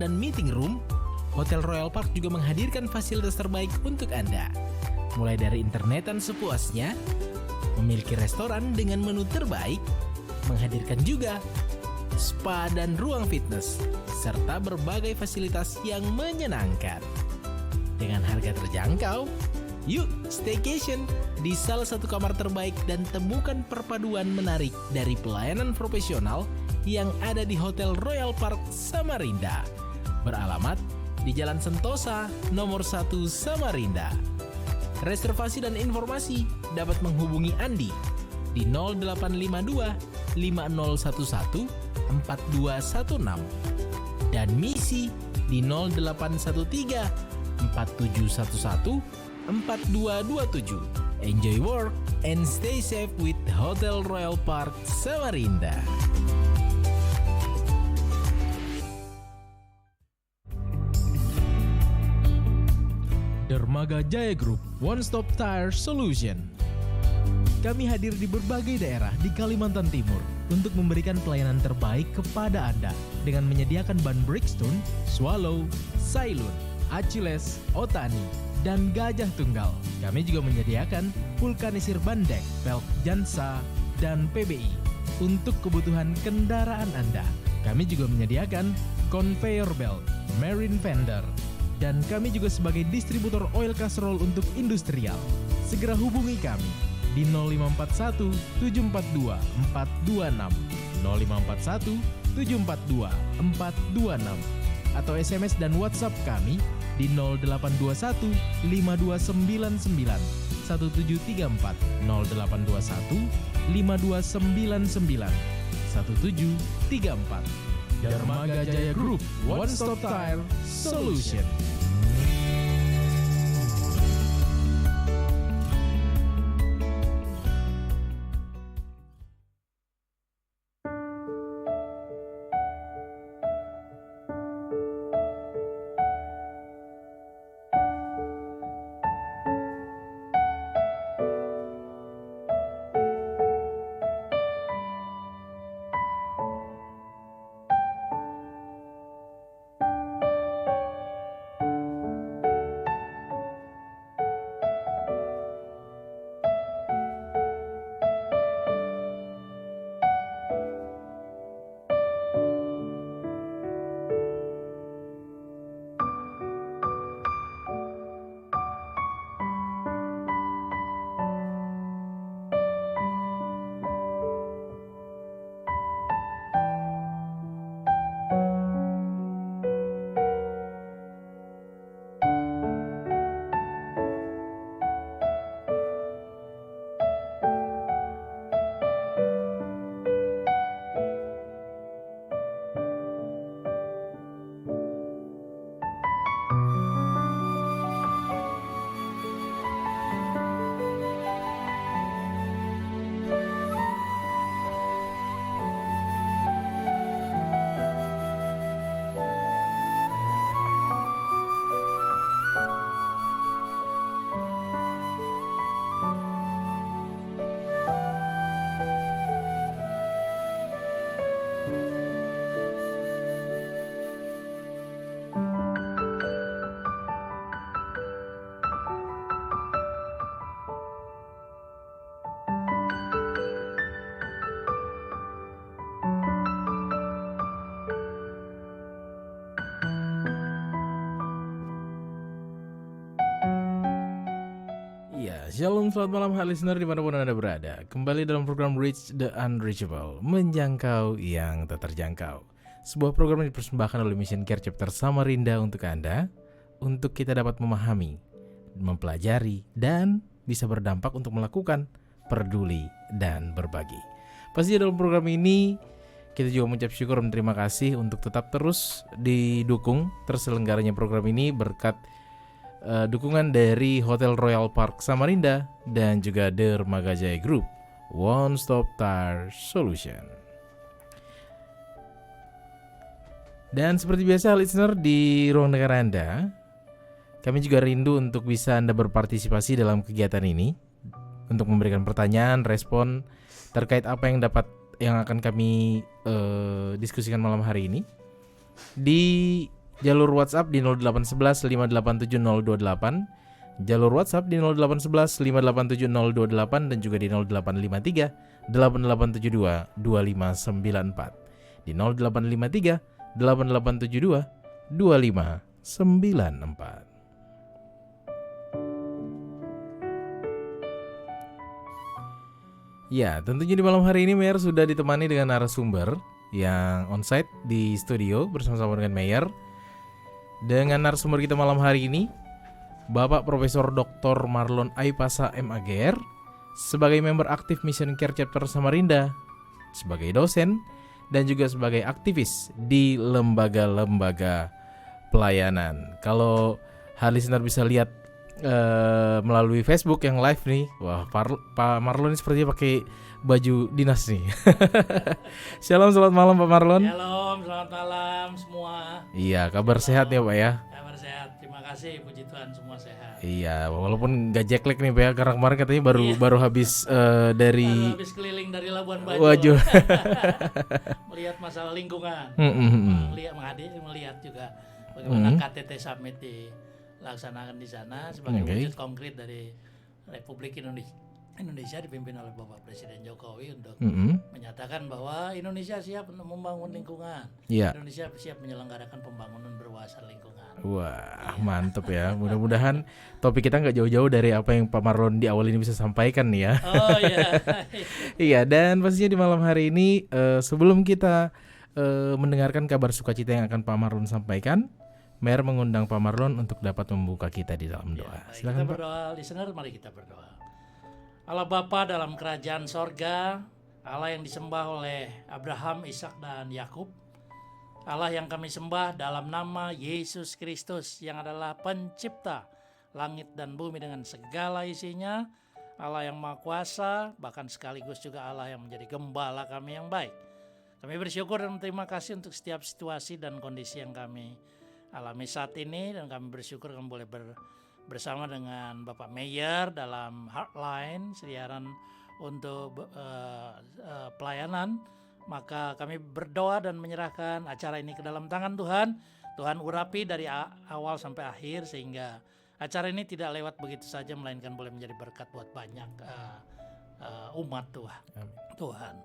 dan meeting room, Hotel Royal Park juga menghadirkan fasilitas terbaik untuk Anda. Mulai dari internetan sepuasnya, memiliki restoran dengan menu terbaik, menghadirkan juga spa dan ruang fitness, serta berbagai fasilitas yang menyenangkan. Dengan harga terjangkau, yuk staycation di salah satu kamar terbaik dan temukan perpaduan menarik dari pelayanan profesional yang ada di Hotel Royal Park Samarinda. Beralamat di Jalan Sentosa, nomor 1 Samarinda. Reservasi dan informasi dapat menghubungi Andi di 0852 5011 4216 dan Misi di 0813 4711 4227. Enjoy work and stay safe with Hotel Royal Park Samarinda. Dermaga Jaya Group, One Stop Tire Solution. Kami hadir di berbagai daerah di Kalimantan Timur untuk memberikan pelayanan terbaik kepada Anda dengan menyediakan ban Bridgestone, Swallow, Sailun, Achilles, Otani, dan Gajah Tunggal. Kami juga menyediakan vulkanisir bandek, velg Jansa, dan PBI untuk kebutuhan kendaraan Anda. Kami juga menyediakan conveyor belt, marine fender, dan kami juga sebagai distributor oil casserole untuk industrial. Segera hubungi kami di 0541 742 426, 0541 742 426, atau SMS dan WhatsApp kami di 0821 5299 1734, 0821 5299 1734. Dermaga Jaya Group, One Stop Tire Solution. Shalom, selamat malam hai listener dimanapun Anda berada. Kembali dalam program Reach the Unreachable, menjangkau yang tak terjangkau. Sebuah program yang dipersembahkan oleh Mission Care Chapter Samarinda untuk Anda, untuk kita dapat memahami, mempelajari, dan bisa berdampak untuk melakukan peduli dan berbagi. Pasti dalam program ini kita juga mengucap syukur dan terima kasih untuk tetap terus didukung terselenggaranya program ini berkat dukungan dari Hotel Royal Park Samarinda dan juga Dermaga Jaya Group, One Stop Tire Solution. Dan seperti biasa listener, di ruang dengar Anda, kami juga rindu untuk bisa Anda berpartisipasi dalam kegiatan ini, untuk memberikan pertanyaan, respon terkait apa yang akan kami diskusikan malam hari ini. Di Jalur WhatsApp di 0811 587028, jalur WhatsApp di 0811 587028 dan juga di 0853 8872 2594. Di 0853 8872 2594. Ya, tentunya di malam hari ini Mayor sudah ditemani dengan narasumber yang onsite di studio bersama-sama dengan Mayor. Dengan narasumber kita malam hari ini, Bapak Profesor Dr. Marlon Aipasa MAGR, sebagai member aktif Mission Care Chapter Samarinda, sebagai dosen, dan juga sebagai aktivis di lembaga-lembaga pelayanan. Kalau listener bisa lihat melalui Facebook yang live nih, wah Pak Marlon ini sepertinya pakai baju dinas nih. Shalom, selamat malam Pak Marlon. Shalom, selamat malam semua. Iya, kabar sehat ya Pak ya? Kabar sehat, terima kasih, puji Tuhan semua sehat. Iya, walaupun gak jet lag nih Pak ya, karena kemarin katanya baru habis dari habis keliling dari Labuan Bajo. Waduh. Melihat masalah lingkungan. Melihat juga bagaimana KTT Summit dilaksanakan di sana sebagai wujud konkret dari Republik Indonesia dipimpin oleh Bapak Presiden Jokowi untuk menyatakan bahwa Indonesia siap untuk membangun lingkungan. Indonesia siap menyelenggarakan pembangunan berwawasan lingkungan. Wah, mantep ya. Mudah-mudahan topik kita nggak jauh-jauh dari apa yang Pak Marlon di awal ini bisa sampaikan nih ya. Oh iya. Iya, dan pastinya di malam hari ini sebelum kita mendengarkan kabar sukacita yang akan Pak Marlon sampaikan, Mayor mengundang Pak Marlon untuk dapat membuka kita di dalam doa. Silakan kita berdoa, listener, mari kita berdoa. Allah Bapa dalam kerajaan sorga, Allah yang disembah oleh Abraham, Ishak dan Yakub, Allah yang kami sembah dalam nama Yesus Kristus yang adalah pencipta langit dan bumi dengan segala isinya, Allah yang Maha Kuasa, bahkan sekaligus juga Allah yang menjadi gembala kami yang baik. Kami bersyukur dan terima kasih untuk setiap situasi dan kondisi yang kami alami saat ini, dan kami bersyukur kami boleh bersama dengan Bapak Mayor dalam Heartline, siaran untuk pelayanan. Maka kami berdoa dan menyerahkan acara ini ke dalam tangan Tuhan. Tuhan urapi dari awal sampai akhir sehingga acara ini tidak lewat begitu saja, melainkan boleh menjadi berkat buat banyak umat Tuhan.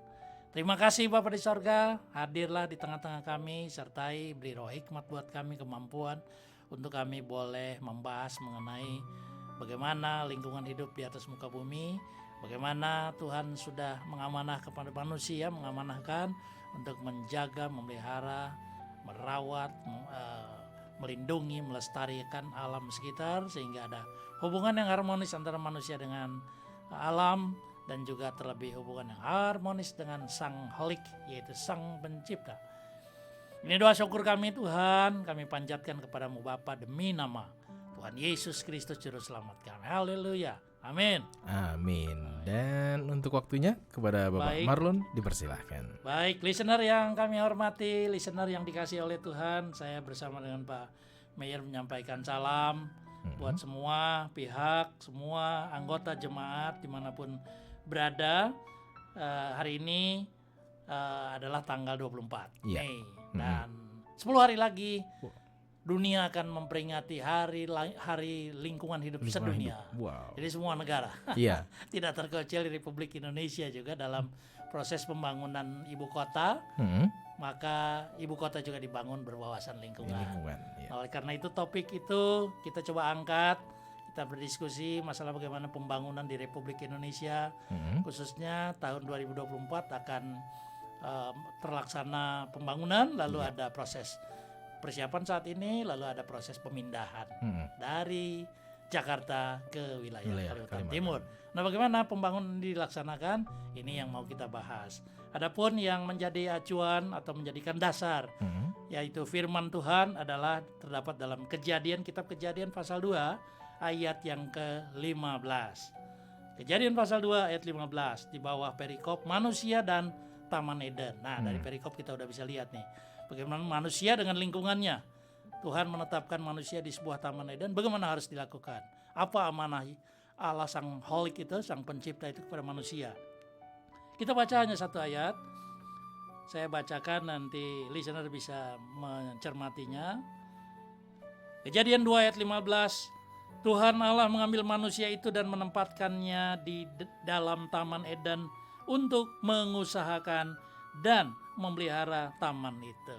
Terima kasih Bapak di sorga, hadirlah di tengah-tengah kami, sertai beri roh hikmat buat kami, kemampuan untuk kami boleh membahas mengenai bagaimana lingkungan hidup di atas muka bumi, bagaimana Tuhan sudah mengamanah kepada manusia, mengamanahkan untuk menjaga, memelihara, merawat, melindungi, melestarikan alam sekitar sehingga ada hubungan yang harmonis antara manusia dengan alam, dan juga terlebih hubungan yang harmonis dengan Sang Holik, yaitu Sang Pencipta. Ini doa syukur kami Tuhan, kami panjatkan kepadamu Bapa demi nama Tuhan Yesus Kristus Juru Selamat kami. Haleluya. Amin. Amin. Dan untuk waktunya kepada Bapak Marlon dipersilahkan. Baik, listener yang kami hormati, listener yang dikasih oleh Tuhan, saya bersama dengan Pak Mayor menyampaikan salam buat semua pihak, semua anggota jemaat dimanapun berada. Hari ini adalah tanggal 24 Mei dan 10 hari lagi dunia akan memperingati hari lingkungan hidup sedunia. Wow. Jadi semua negara tidak terkecuali Republik Indonesia juga dalam proses pembangunan ibu kota. Maka ibu kota juga dibangun berwawasan lingkungan. Oleh karena itu topik itu kita coba angkat. Kita berdiskusi masalah bagaimana pembangunan di Republik Indonesia, khususnya tahun 2024 akan terlaksana pembangunan, lalu ada proses persiapan saat ini, lalu ada proses pemindahan dari Jakarta ke wilayah Kalimantan Timur. Nah, bagaimana pembangunan dilaksanakan? Ini yang mau kita bahas. Adapun yang menjadi acuan atau menjadikan dasar, yaitu firman Tuhan adalah terdapat dalam kitab Kejadian pasal 2 ayat yang ke-15. Kejadian pasal 2 ayat 15 di bawah perikop manusia dan Taman Eden. Nah, dari perikop kita udah bisa lihat nih bagaimana manusia dengan lingkungannya. Tuhan menetapkan manusia di sebuah Taman Eden, bagaimana harus dilakukan? Apa amanah Allah Sang Holik itu, Sang Pencipta itu kepada manusia? Kita baca hanya satu ayat. Saya bacakan, nanti listener bisa mencermatinya. Kejadian 2 ayat 15, Tuhan Allah mengambil manusia itu dan menempatkannya di dalam Taman Eden untuk mengusahakan dan memelihara taman itu.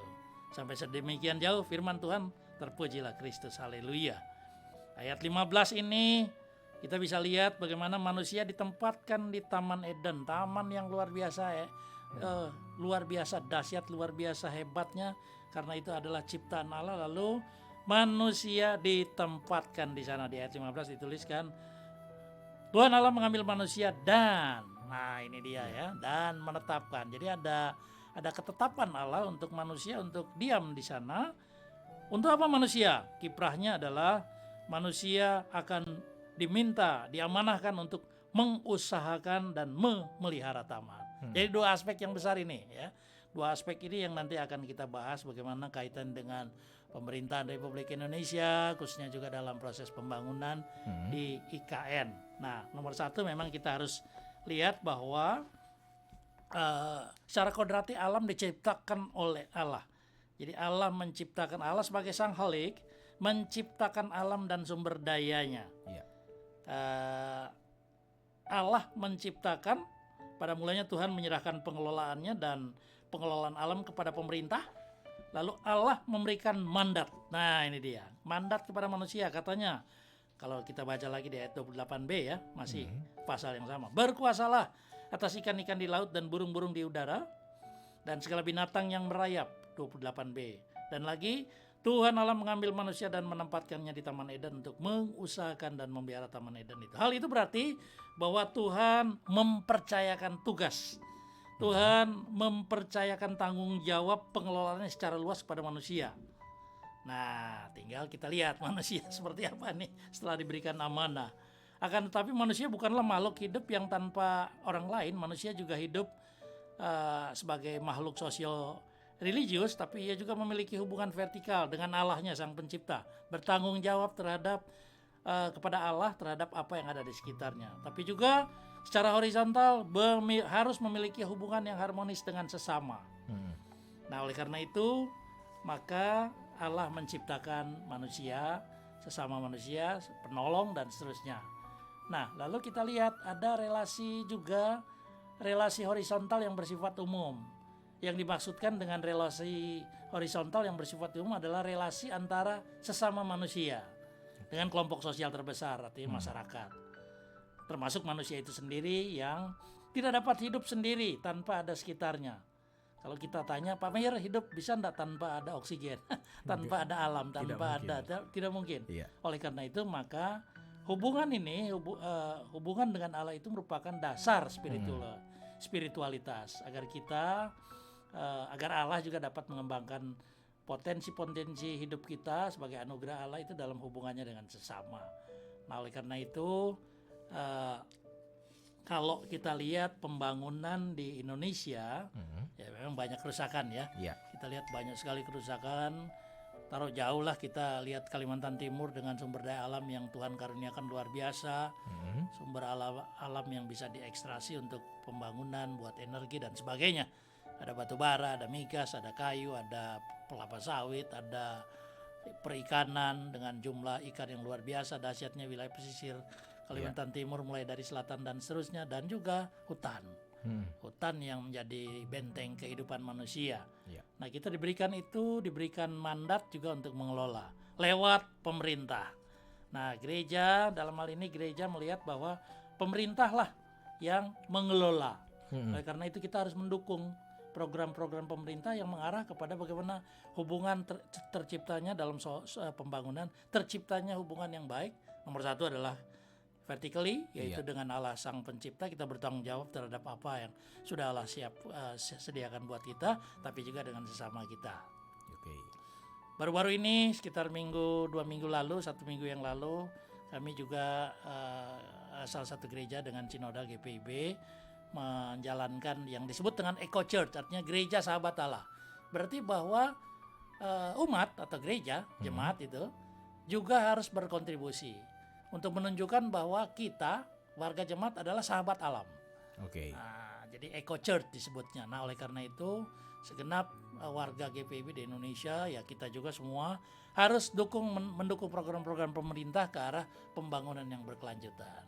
Sampai sedemikian jauh firman Tuhan, terpujilah Kristus, haleluya. Ayat 15 ini kita bisa lihat bagaimana manusia ditempatkan di Taman Eden, taman yang luar biasa luar biasa dahsyat, luar biasa hebatnya, karena itu adalah ciptaan Allah. Lalu manusia ditempatkan di sana. Di ayat 15 dituliskan, Tuhan Allah mengambil manusia dan, nah ini dia ya, dan menetapkan. Jadi ada ketetapan Allah untuk manusia untuk diam di sana. Untuk apa manusia? Kiprahnya adalah manusia akan diminta, diamanahkan untuk mengusahakan dan memelihara taman. Jadi dua aspek yang besar ini ya. Dua aspek ini yang nanti akan kita bahas bagaimana kaitan dengan pemerintahan Republik Indonesia, khususnya juga dalam proses pembangunan di IKN. Nah, nomor satu memang kita harus lihat bahwa secara kodrati alam diciptakan oleh Allah. Jadi Allah menciptakan, Allah sebagai sang Khalik menciptakan alam dan sumber dayanya. Allah menciptakan, pada mulanya Tuhan menyerahkan pengelolaannya dan pengelolaan alam kepada pemerintah. Lalu Allah memberikan mandat. Nah ini dia, mandat kepada manusia. Katanya, kalau kita baca lagi di ayat 28b ya, masih pasal yang sama. Berkuasalah atas ikan-ikan di laut dan burung-burung di udara dan segala binatang yang merayap, 28b. Dan lagi, Tuhan Allah mengambil manusia dan menempatkannya di Taman Eden untuk mengusahakan dan memelihara Taman Eden itu. Hal itu berarti bahwa Tuhan mempercayakan tugas. Tuhan mempercayakan tanggung jawab pengelolaannya secara luas kepada manusia. Nah, tinggal kita lihat manusia seperti apa nih setelah diberikan amanah. Akan tetapi manusia bukanlah makhluk hidup yang tanpa orang lain. Manusia juga hidup sebagai makhluk sosial religius, tapi ia juga memiliki hubungan vertikal dengan Allahnya sang pencipta, bertanggung jawab terhadap kepada Allah terhadap apa yang ada di sekitarnya. Tapi juga secara horizontal harus memiliki hubungan yang harmonis dengan sesama. Nah, oleh karena itu maka Allah menciptakan manusia, sesama manusia, penolong dan seterusnya. Nah, lalu kita lihat ada relasi juga, relasi horizontal yang bersifat umum. Yang dimaksudkan dengan relasi horizontal yang bersifat umum adalah relasi antara sesama manusia dengan kelompok sosial terbesar, artinya masyarakat. Termasuk manusia itu sendiri yang tidak dapat hidup sendiri tanpa ada sekitarnya. Kalau kita tanya, Pak Mayor hidup bisa enggak tanpa ada oksigen, tanpa ada alam, tanpa tidak mungkin. Iya. Oleh karena itu maka hubungan ini, hubungan dengan Allah itu merupakan dasar spiritualitas agar kita agar Allah juga dapat mengembangkan potensi-potensi hidup kita sebagai anugerah Allah itu dalam hubungannya dengan sesama. Nah, oleh karena itu kalau kita lihat pembangunan di Indonesia, ya memang banyak kerusakan ya. Kita lihat banyak sekali kerusakan. Taruh jauh lah kita lihat Kalimantan Timur dengan sumber daya alam yang Tuhan karuniakan luar biasa, sumber alam yang bisa diekstrasi untuk pembangunan, buat energi dan sebagainya. Ada batu bara, ada migas, ada kayu, ada kelapa sawit, ada perikanan dengan jumlah ikan yang luar biasa, dahsyatnya wilayah pesisir Kalimantan Timur mulai dari selatan dan seterusnya, dan juga hutan. Hutan yang menjadi benteng kehidupan manusia. Nah, kita diberikan mandat juga untuk mengelola lewat pemerintah. Nah, gereja dalam hal ini gereja melihat bahwa pemerintahlah yang mengelola. Oleh karena itu kita harus mendukung program-program pemerintah yang mengarah kepada bagaimana hubungan terciptanya dalam pembangunan, terciptanya hubungan yang baik. Nomor satu adalah vertically, yaitu dengan Allah sang pencipta, kita bertanggung jawab terhadap apa yang sudah Allah sediakan buat kita, tapi juga dengan sesama kita. Baru-baru ini sekitar 1 minggu lalu kami juga salah satu gereja dengan Sinodal GPIB menjalankan yang disebut dengan Eco Church, artinya gereja sahabat Allah. Berarti bahwa umat atau gereja, jemaat itu juga harus berkontribusi untuk menunjukkan bahwa kita, warga jemaat adalah sahabat alam. Nah, jadi Eco Church disebutnya. Nah, oleh karena itu segenap warga GPIB di Indonesia, ya kita juga semua harus mendukung program-program pemerintah ke arah pembangunan yang berkelanjutan.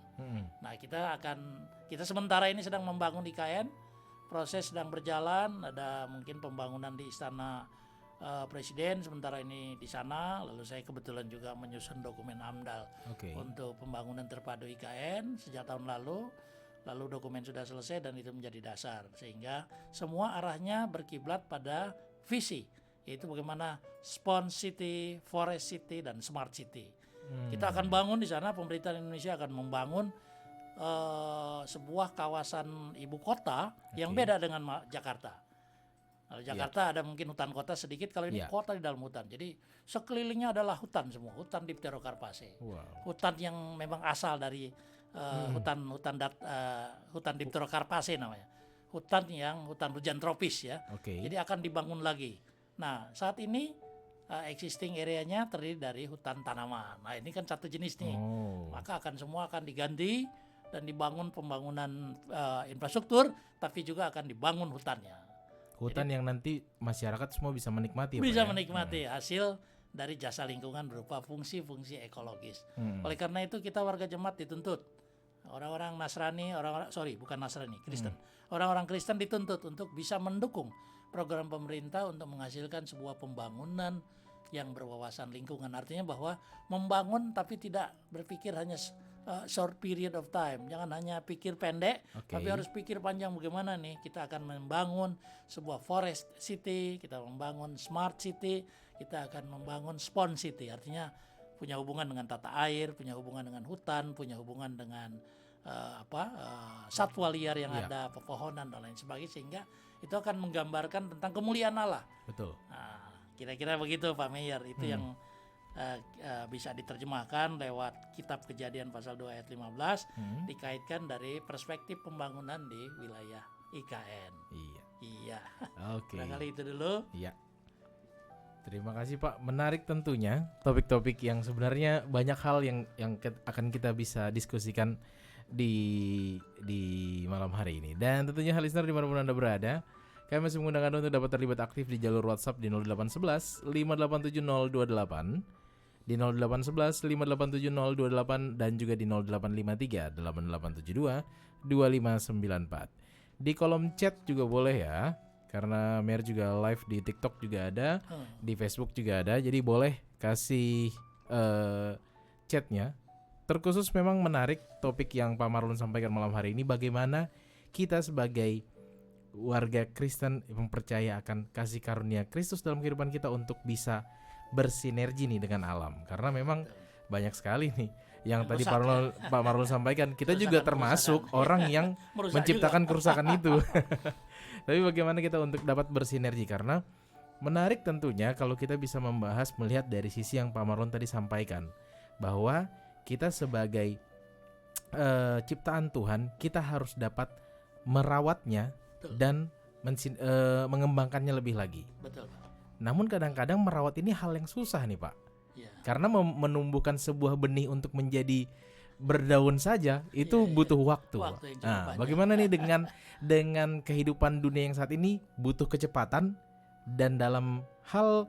Nah, kita sementara ini sedang membangun IKN, proses sedang berjalan, ada mungkin pembangunan di Istana Presiden sementara ini di sana, lalu saya kebetulan juga menyusun dokumen AMDAL untuk pembangunan terpadu IKN sejak tahun lalu dokumen sudah selesai dan itu menjadi dasar, sehingga semua arahnya berkiblat pada visi, yaitu bagaimana Spawn City, Forest City, dan Smart City. Kita akan bangun di sana, pemerintah Indonesia akan membangun sebuah kawasan ibu kota yang beda dengan Jakarta. Kalau Jakarta ada mungkin hutan kota sedikit, kalau ini kota di dalam hutan. Jadi sekelilingnya adalah hutan semua, hutan Dipterocarpaceae. Hutan yang memang asal dari hutan Dipterocarpaceae namanya. Hutan hujan tropis ya. Jadi akan dibangun lagi. Nah, saat ini existing areanya terdiri dari hutan tanaman. Nah, ini kan satu jenis nih. Maka semua akan diganti dan dibangun pembangunan infrastruktur, tapi juga akan dibangun hutannya. Hutan yang nanti masyarakat semua bisa menikmati. Bisa menikmati hasil dari jasa lingkungan berupa fungsi-fungsi ekologis. Oleh karena itu kita warga Jemaat dituntut, orang-orang Nasrani, Kristen. Orang-orang Kristen dituntut untuk bisa mendukung program pemerintah untuk menghasilkan sebuah pembangunan yang berwawasan lingkungan. Artinya bahwa membangun tapi tidak berpikir hanya short period of time, jangan hanya pikir pendek, tapi harus pikir panjang. Bagaimana nih kita akan membangun sebuah forest city, kita membangun smart city, kita akan membangun spawn city, artinya punya hubungan dengan tata air, punya hubungan dengan hutan, punya hubungan dengan satwa liar yang ada, pepohonan dan lain sebagainya, sehingga itu akan menggambarkan tentang kemuliaan Allah. Betul. Nah, kira-kira begitu Pak Mayor, itu yang bisa diterjemahkan lewat kitab Kejadian pasal 2 ayat 15, dikaitkan dari perspektif pembangunan di wilayah IKN. Iya. Barangkali itu dulu. Iya. Terima kasih Pak, menarik tentunya topik-topik yang sebenarnya banyak hal yang akan kita bisa diskusikan di malam hari ini. Dan tentunya listener dimanapun Anda berada, kami masih mengundang Anda untuk dapat terlibat aktif di jalur WhatsApp di 0811 587028, di 0811 587028, dan juga di 0853 8872 2594. Di kolom chat juga boleh ya, karena Mer juga live di TikTok juga ada, di Facebook juga ada, jadi boleh kasih chatnya. Terkhusus memang menarik topik yang Pak Marlon sampaikan malam hari ini, bagaimana kita sebagai warga Kristen yang percaya akan kasih karunia Kristus dalam kehidupan kita untuk bisa bersinergi nih dengan alam. Karena memang banyak sekali nih yang tadi Pak Marlon sampaikan, kita juga termasuk orang yang menciptakan kerusakan itu. Tapi bagaimana kita untuk dapat bersinergi, karena menarik tentunya kalau kita bisa membahas melihat dari sisi yang Pak Marlon tadi sampaikan, bahwa kita sebagai ciptaan Tuhan, kita harus dapat merawatnya dan mengembangkannya lebih lagi. Betul, Pak. Namun kadang-kadang merawat ini hal yang susah nih Pak. Karena menumbuhkan sebuah benih untuk menjadi berdaun saja itu butuh waktu. Nah, bagaimana nih dengan kehidupan dunia yang saat ini butuh kecepatan, dan dalam hal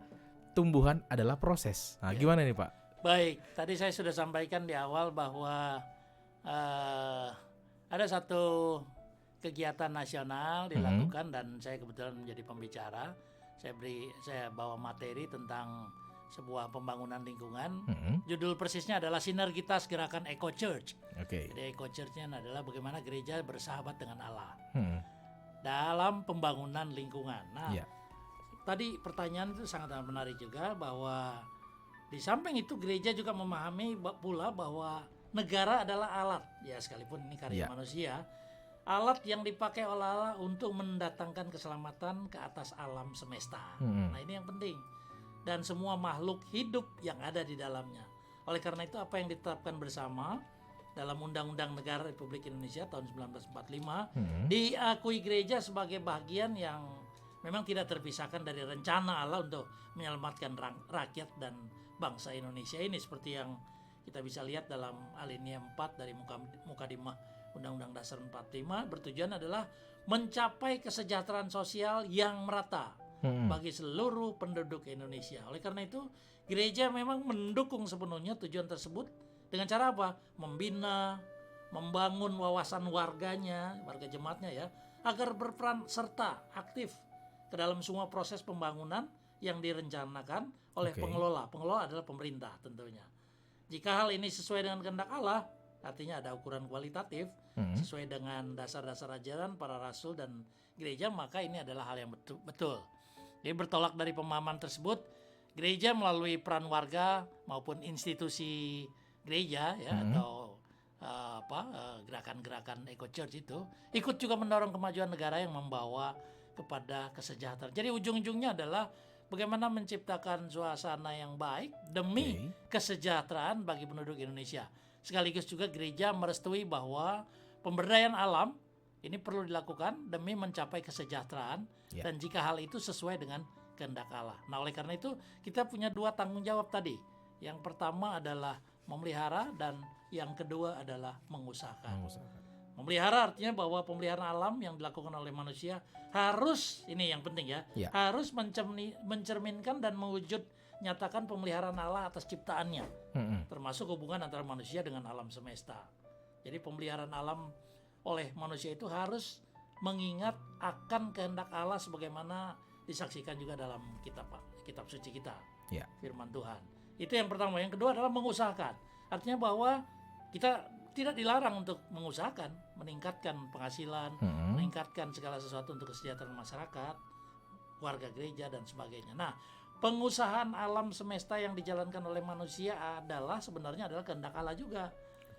tumbuhan adalah proses. Nah, gimana nih Pak? Baik, tadi saya sudah sampaikan di awal bahwa ada satu kegiatan nasional dilakukan dan saya kebetulan menjadi pembicara. Saya bawa materi tentang sebuah pembangunan lingkungan. Judul persisnya adalah Sinergitas Gerakan Eco Church. Jadi Eco Church-nya adalah bagaimana gereja bersahabat dengan Allah dalam pembangunan lingkungan. Nah, tadi pertanyaan itu sangat menarik juga, bahwa di samping itu gereja juga memahami pula bahwa negara adalah alat, ya sekalipun ini karya manusia, alat yang dipakai oleh Allah untuk mendatangkan keselamatan ke atas alam semesta. Nah, ini yang penting. Dan semua makhluk hidup yang ada di dalamnya. Oleh karena itu apa yang ditetapkan bersama dalam Undang-Undang Negara Republik Indonesia tahun 1945 diakui gereja sebagai bagian yang memang tidak terpisahkan dari rencana Allah untuk menyelamatkan rakyat dan bangsa Indonesia ini, seperti yang kita bisa lihat dalam alinea 4 dari Mukadimah Undang-Undang Dasar 45, bertujuan adalah mencapai kesejahteraan sosial yang merata bagi seluruh penduduk Indonesia. Oleh karena itu, gereja memang mendukung sepenuhnya tujuan tersebut dengan cara apa? Membina, membangun wawasan warganya, warga jemaatnya ya, agar berperan serta aktif ke dalam semua proses pembangunan yang direncanakan oleh pengelola. Pengelola adalah pemerintah tentunya. Jika hal ini sesuai dengan kehendak Allah, artinya ada ukuran kualitatif sesuai dengan dasar-dasar ajaran para rasul dan gereja, maka ini adalah hal yang betul. Jadi bertolak dari pemahaman tersebut, gereja melalui peran warga maupun institusi gereja ya atau gerakan-gerakan eco church itu ikut juga mendorong kemajuan negara yang membawa kepada kesejahteraan. Jadi ujung-ujungnya adalah bagaimana menciptakan suasana yang baik demi kesejahteraan bagi penduduk Indonesia. Sekaligus juga gereja merestui bahwa pemberdayaan alam ini perlu dilakukan demi mencapai kesejahteraan dan jika hal itu sesuai dengan kehendak Allah. Nah, oleh karena itu kita punya dua tanggung jawab tadi. Yang pertama adalah memelihara dan yang kedua adalah mengusahakan. Memelihara artinya bahwa pemeliharaan alam yang dilakukan oleh manusia harus, ini yang penting ya, harus mencerminkan dan mewujud nyatakan pemeliharaan Allah atas ciptaannya, termasuk hubungan antara manusia dengan alam semesta. Jadi pemeliharaan alam oleh manusia itu harus mengingat akan kehendak Allah sebagaimana disaksikan juga dalam kitab suci kita, firman Tuhan. Itu yang pertama. Yang kedua adalah mengusahakan. Artinya bahwa kita tidak dilarang untuk mengusahakan, meningkatkan penghasilan, meningkatkan segala sesuatu untuk kesejahteraan masyarakat, warga gereja dan sebagainya. Nah, pengusahaan alam semesta yang dijalankan oleh manusia sebenarnya adalah kehendak Allah juga.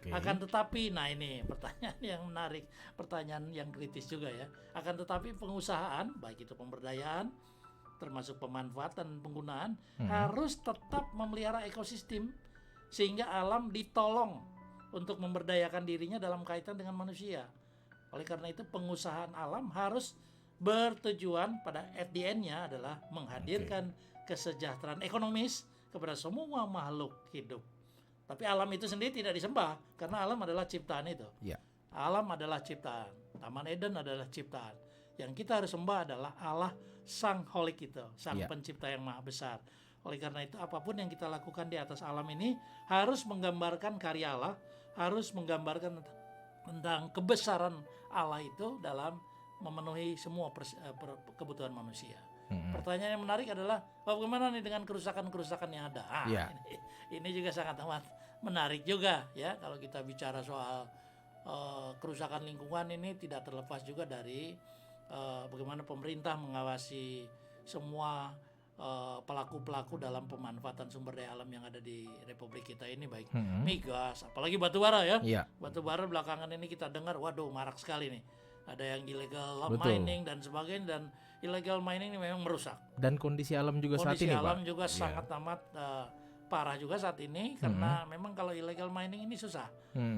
Akan tetapi, nah ini pertanyaan yang menarik, pertanyaan yang kritis juga ya. Akan tetapi pengusahaan, baik itu pemberdayaan, termasuk pemanfaatan penggunaan, harus tetap memelihara ekosistem sehingga alam ditolong untuk memberdayakan dirinya dalam kaitan dengan manusia. Oleh karena itu pengusahaan alam harus bertujuan pada at the end-nya adalah menghadirkan kesejahteraan ekonomis kepada semua makhluk hidup. Tapi alam itu sendiri tidak disembah karena alam adalah ciptaan itu. Alam adalah ciptaan. Taman Eden adalah ciptaan. Yang kita harus sembah adalah Allah Sang Holik itu, Sang Pencipta yang Maha Besar. Oleh karena itu apapun yang kita lakukan di atas alam ini harus menggambarkan karya Allah, harus menggambarkan tentang kebesaran Allah itu dalam memenuhi semua kebutuhan manusia. Pertanyaan yang menarik adalah bagaimana nih dengan kerusakan-kerusakan yang ada? Ini juga sangat amat menarik juga ya kalau kita bicara soal kerusakan lingkungan ini tidak terlepas juga dari bagaimana pemerintah mengawasi semua pelaku-pelaku dalam pemanfaatan sumber daya alam yang ada di Republik kita ini, baik migas, apalagi batu bara ya. Batu bara belakangan ini kita dengar, waduh marak sekali nih. Ada yang illegal mining dan sebagainya, dan illegal mining ini memang merusak. Dan kondisi alam juga saat ini, Kondisi alam Pak. juga sangat amat parah juga saat ini karena memang kalau illegal mining ini susah.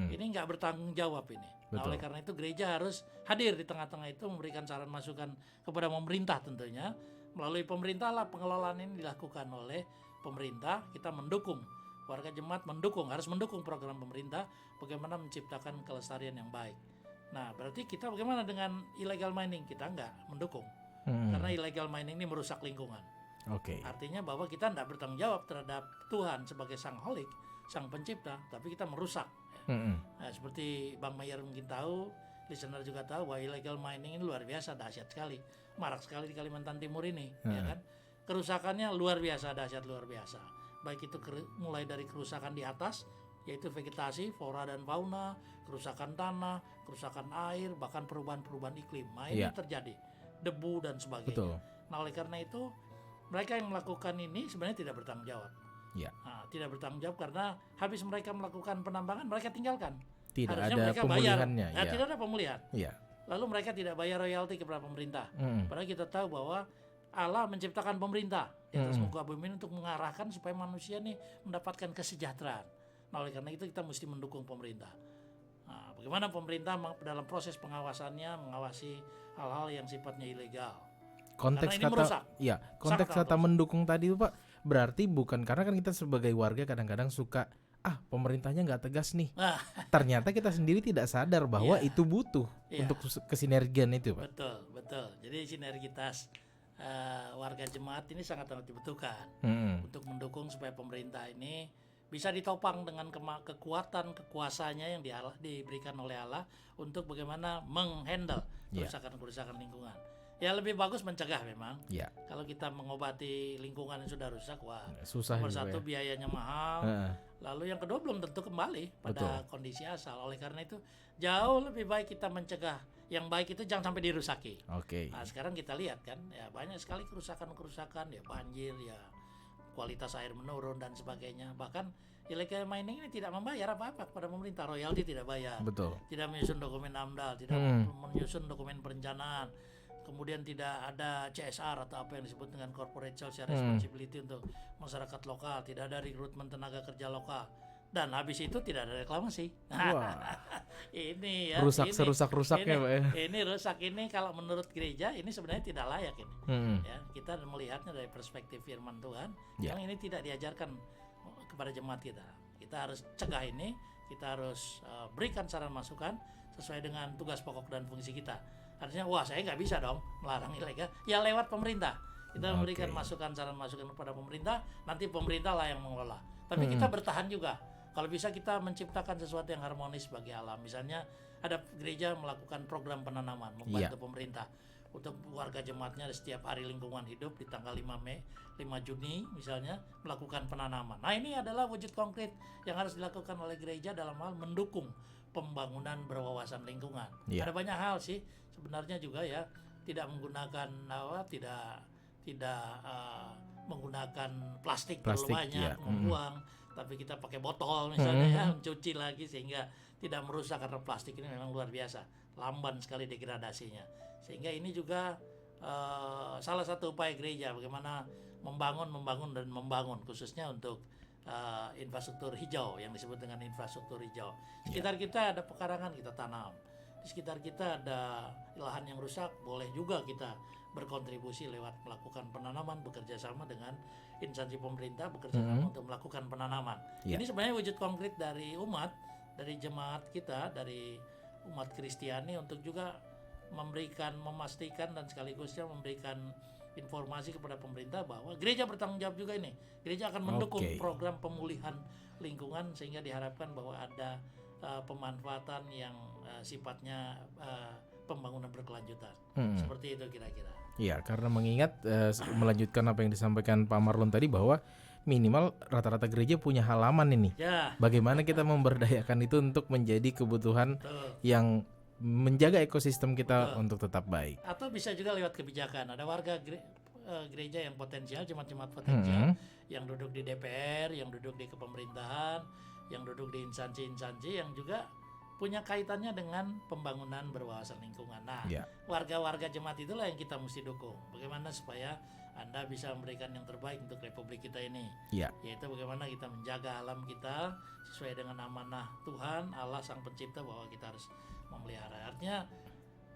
Ini nggak bertanggung jawab ini. Nah, oleh karena itu gereja harus hadir di tengah-tengah itu, memberikan saran masukan kepada pemerintah tentunya. Melalui pemerintah lah pengelolaan ini dilakukan oleh pemerintah. Kita mendukung, warga jemaat harus mendukung program pemerintah bagaimana menciptakan kelestarian yang baik. Nah, berarti kita bagaimana dengan illegal mining? Kita nggak mendukung karena illegal mining ini merusak lingkungan. Artinya bahwa kita tidak bertanggung jawab terhadap Tuhan sebagai Sang Holik, Sang Pencipta, tapi kita merusak. Nah, seperti Bang Mayer mungkin tahu, listener juga tahu bahwa illegal mining ini luar biasa dahsyat sekali, marak sekali di Kalimantan Timur ini, ya kan? Kerusakannya luar biasa, dahsyat luar biasa. Baik itu mulai dari kerusakan di atas, yaitu vegetasi, flora dan fauna, kerusakan tanah, kerusakan air, bahkan perubahan-perubahan iklim. Nah, ini terjadi, debu dan sebagainya. Nah, oleh karena itu mereka yang melakukan ini sebenarnya tidak bertanggung jawab. Nah, tidak bertanggung jawab karena habis mereka melakukan penambangan, mereka tinggalkan. Harusnya ada mereka pemulihannya. bayar. Tidak ada pemulihan. Lalu mereka tidak bayar royalti kepada pemerintah. Padahal kita tahu bahwa Allah menciptakan pemerintah di atas muka bumi untuk mengarahkan supaya manusia nih mendapatkan kesejahteraan. Nah, oleh karena itu kita mesti mendukung pemerintah. Nah, bagaimana pemerintah dalam proses pengawasannya mengawasi hal-hal yang sifatnya ilegal. Konteks kata mendukung tadi itu, Pak, berarti bukan karena kan kita sebagai warga kadang-kadang suka pemerintahnya nggak tegas nih. Ternyata kita sendiri tidak sadar bahwa itu butuh untuk kesinergian itu, Pak. Betul. Jadi sinergitas warga jemaat ini sangat-sangat dibutuhkan untuk Mm-mm. mendukung supaya pemerintah ini bisa ditopang dengan kekuatan kekuasaannya yang diberikan oleh Allah untuk bagaimana menghandle Ya. kerusakan-kerusakan lingkungan. Ya lebih bagus mencegah memang. Ya, Kalau kita mengobati lingkungan yang sudah rusak, wah susah nomor juga satu ya. biayanya mahal. Heeh. Lalu yang kedua belum tentu kembali pada Betul. kondisi asal. Oleh karena itu jauh lebih baik kita mencegah. Yang baik itu jangan sampai dirusaki. Oke. Nah sekarang kita lihat kan, ya banyak sekali kerusakan-kerusakan, ya banjir, ya kualitas air menurun dan sebagainya. Bahkan illegal mining ini tidak membayar apa-apa kepada pemerintah, royalti tidak bayar, Betul. tidak menyusun dokumen AMDAL, tidak menyusun dokumen perencanaan, kemudian tidak ada CSR atau apa yang disebut dengan corporate social responsibility untuk masyarakat lokal, tidak ada rekrutmen tenaga kerja lokal. Dan habis itu tidak ada reklamasi. Wah, Ini ya, rusak ini, serusak-rusaknya, Pak ya. ini rusak ini kalau menurut gereja ini sebenarnya tidak layak ini. Mm-mm. Ya, kita melihatnya dari perspektif firman Tuhan, Ya. yang ini tidak diajarkan kepada jemaat kita. Kita harus cegah ini, kita harus berikan saran masukan sesuai dengan tugas pokok dan fungsi kita. Artinya, wah saya nggak bisa dong melarang ilegal, ya lewat pemerintah. Kita memberikan masukan, saran masukan kepada pemerintah, nanti pemerintah lah yang mengelola. Tapi kita bertahan juga. Kalau bisa kita menciptakan sesuatu yang harmonis bagi alam. Misalnya ada gereja melakukan program penanaman, membantu pemerintah untuk warga jemaatnya setiap hari lingkungan hidup di tanggal 5 Juni misalnya melakukan penanaman. Nah ini adalah wujud konkret yang harus dilakukan oleh gereja dalam hal mendukung pembangunan berwawasan lingkungan. Iya. Ada banyak hal sih sebenarnya juga ya, tidak menggunakan tidak menggunakan plastik terlalu Plastik, banyak, iya. membuang, tapi kita pakai botol misalnya ya, mencuci lagi sehingga tidak merusak, karena plastik ini memang luar biasa, lamban sekali degradasinya. Sehingga ini juga salah satu upaya gereja bagaimana membangun dan membangun khususnya untuk infrastruktur hijau yang disebut dengan infrastruktur hijau. Sekitar kita ada pekarangan, kita tanam. Di sekitar kita ada lahan yang rusak, boleh juga kita berkontribusi lewat melakukan penanaman, bekerja sama dengan instansi pemerintah, bekerja sama untuk melakukan penanaman. Ya. Ini sebenarnya wujud konkret dari umat, dari jemaat kita, dari umat Kristiani untuk juga memastikan dan sekaligus memberikan informasi kepada pemerintah bahwa gereja bertanggung jawab juga ini. Gereja akan mendukung program pemulihan lingkungan sehingga diharapkan bahwa ada pemanfaatan yang sifatnya pembangunan berkelanjutan. Seperti itu kira-kira. Iya, karena mengingat melanjutkan apa yang disampaikan Pak Marlon tadi bahwa minimal rata-rata gereja punya halaman ini. Ya, Bagaimana kita memberdayakan itu untuk menjadi kebutuhan betul. yang menjaga ekosistem kita untuk tetap baik. Atau bisa juga lewat kebijakan. Ada warga gereja yang potensial, jemaat-jemaat potensial, yang duduk di DPR, yang duduk di kepemerintahan, yang duduk di instansi-instansi yang juga punya kaitannya dengan pembangunan berwawasan lingkungan. Nah, warga-warga jemaat itulah yang kita mesti dukung. Bagaimana supaya Anda bisa memberikan yang terbaik untuk Republik kita ini. Yaitu bagaimana kita menjaga alam kita sesuai dengan amanah Tuhan, Allah Sang Pencipta, bahwa kita harus memelihara. Artinya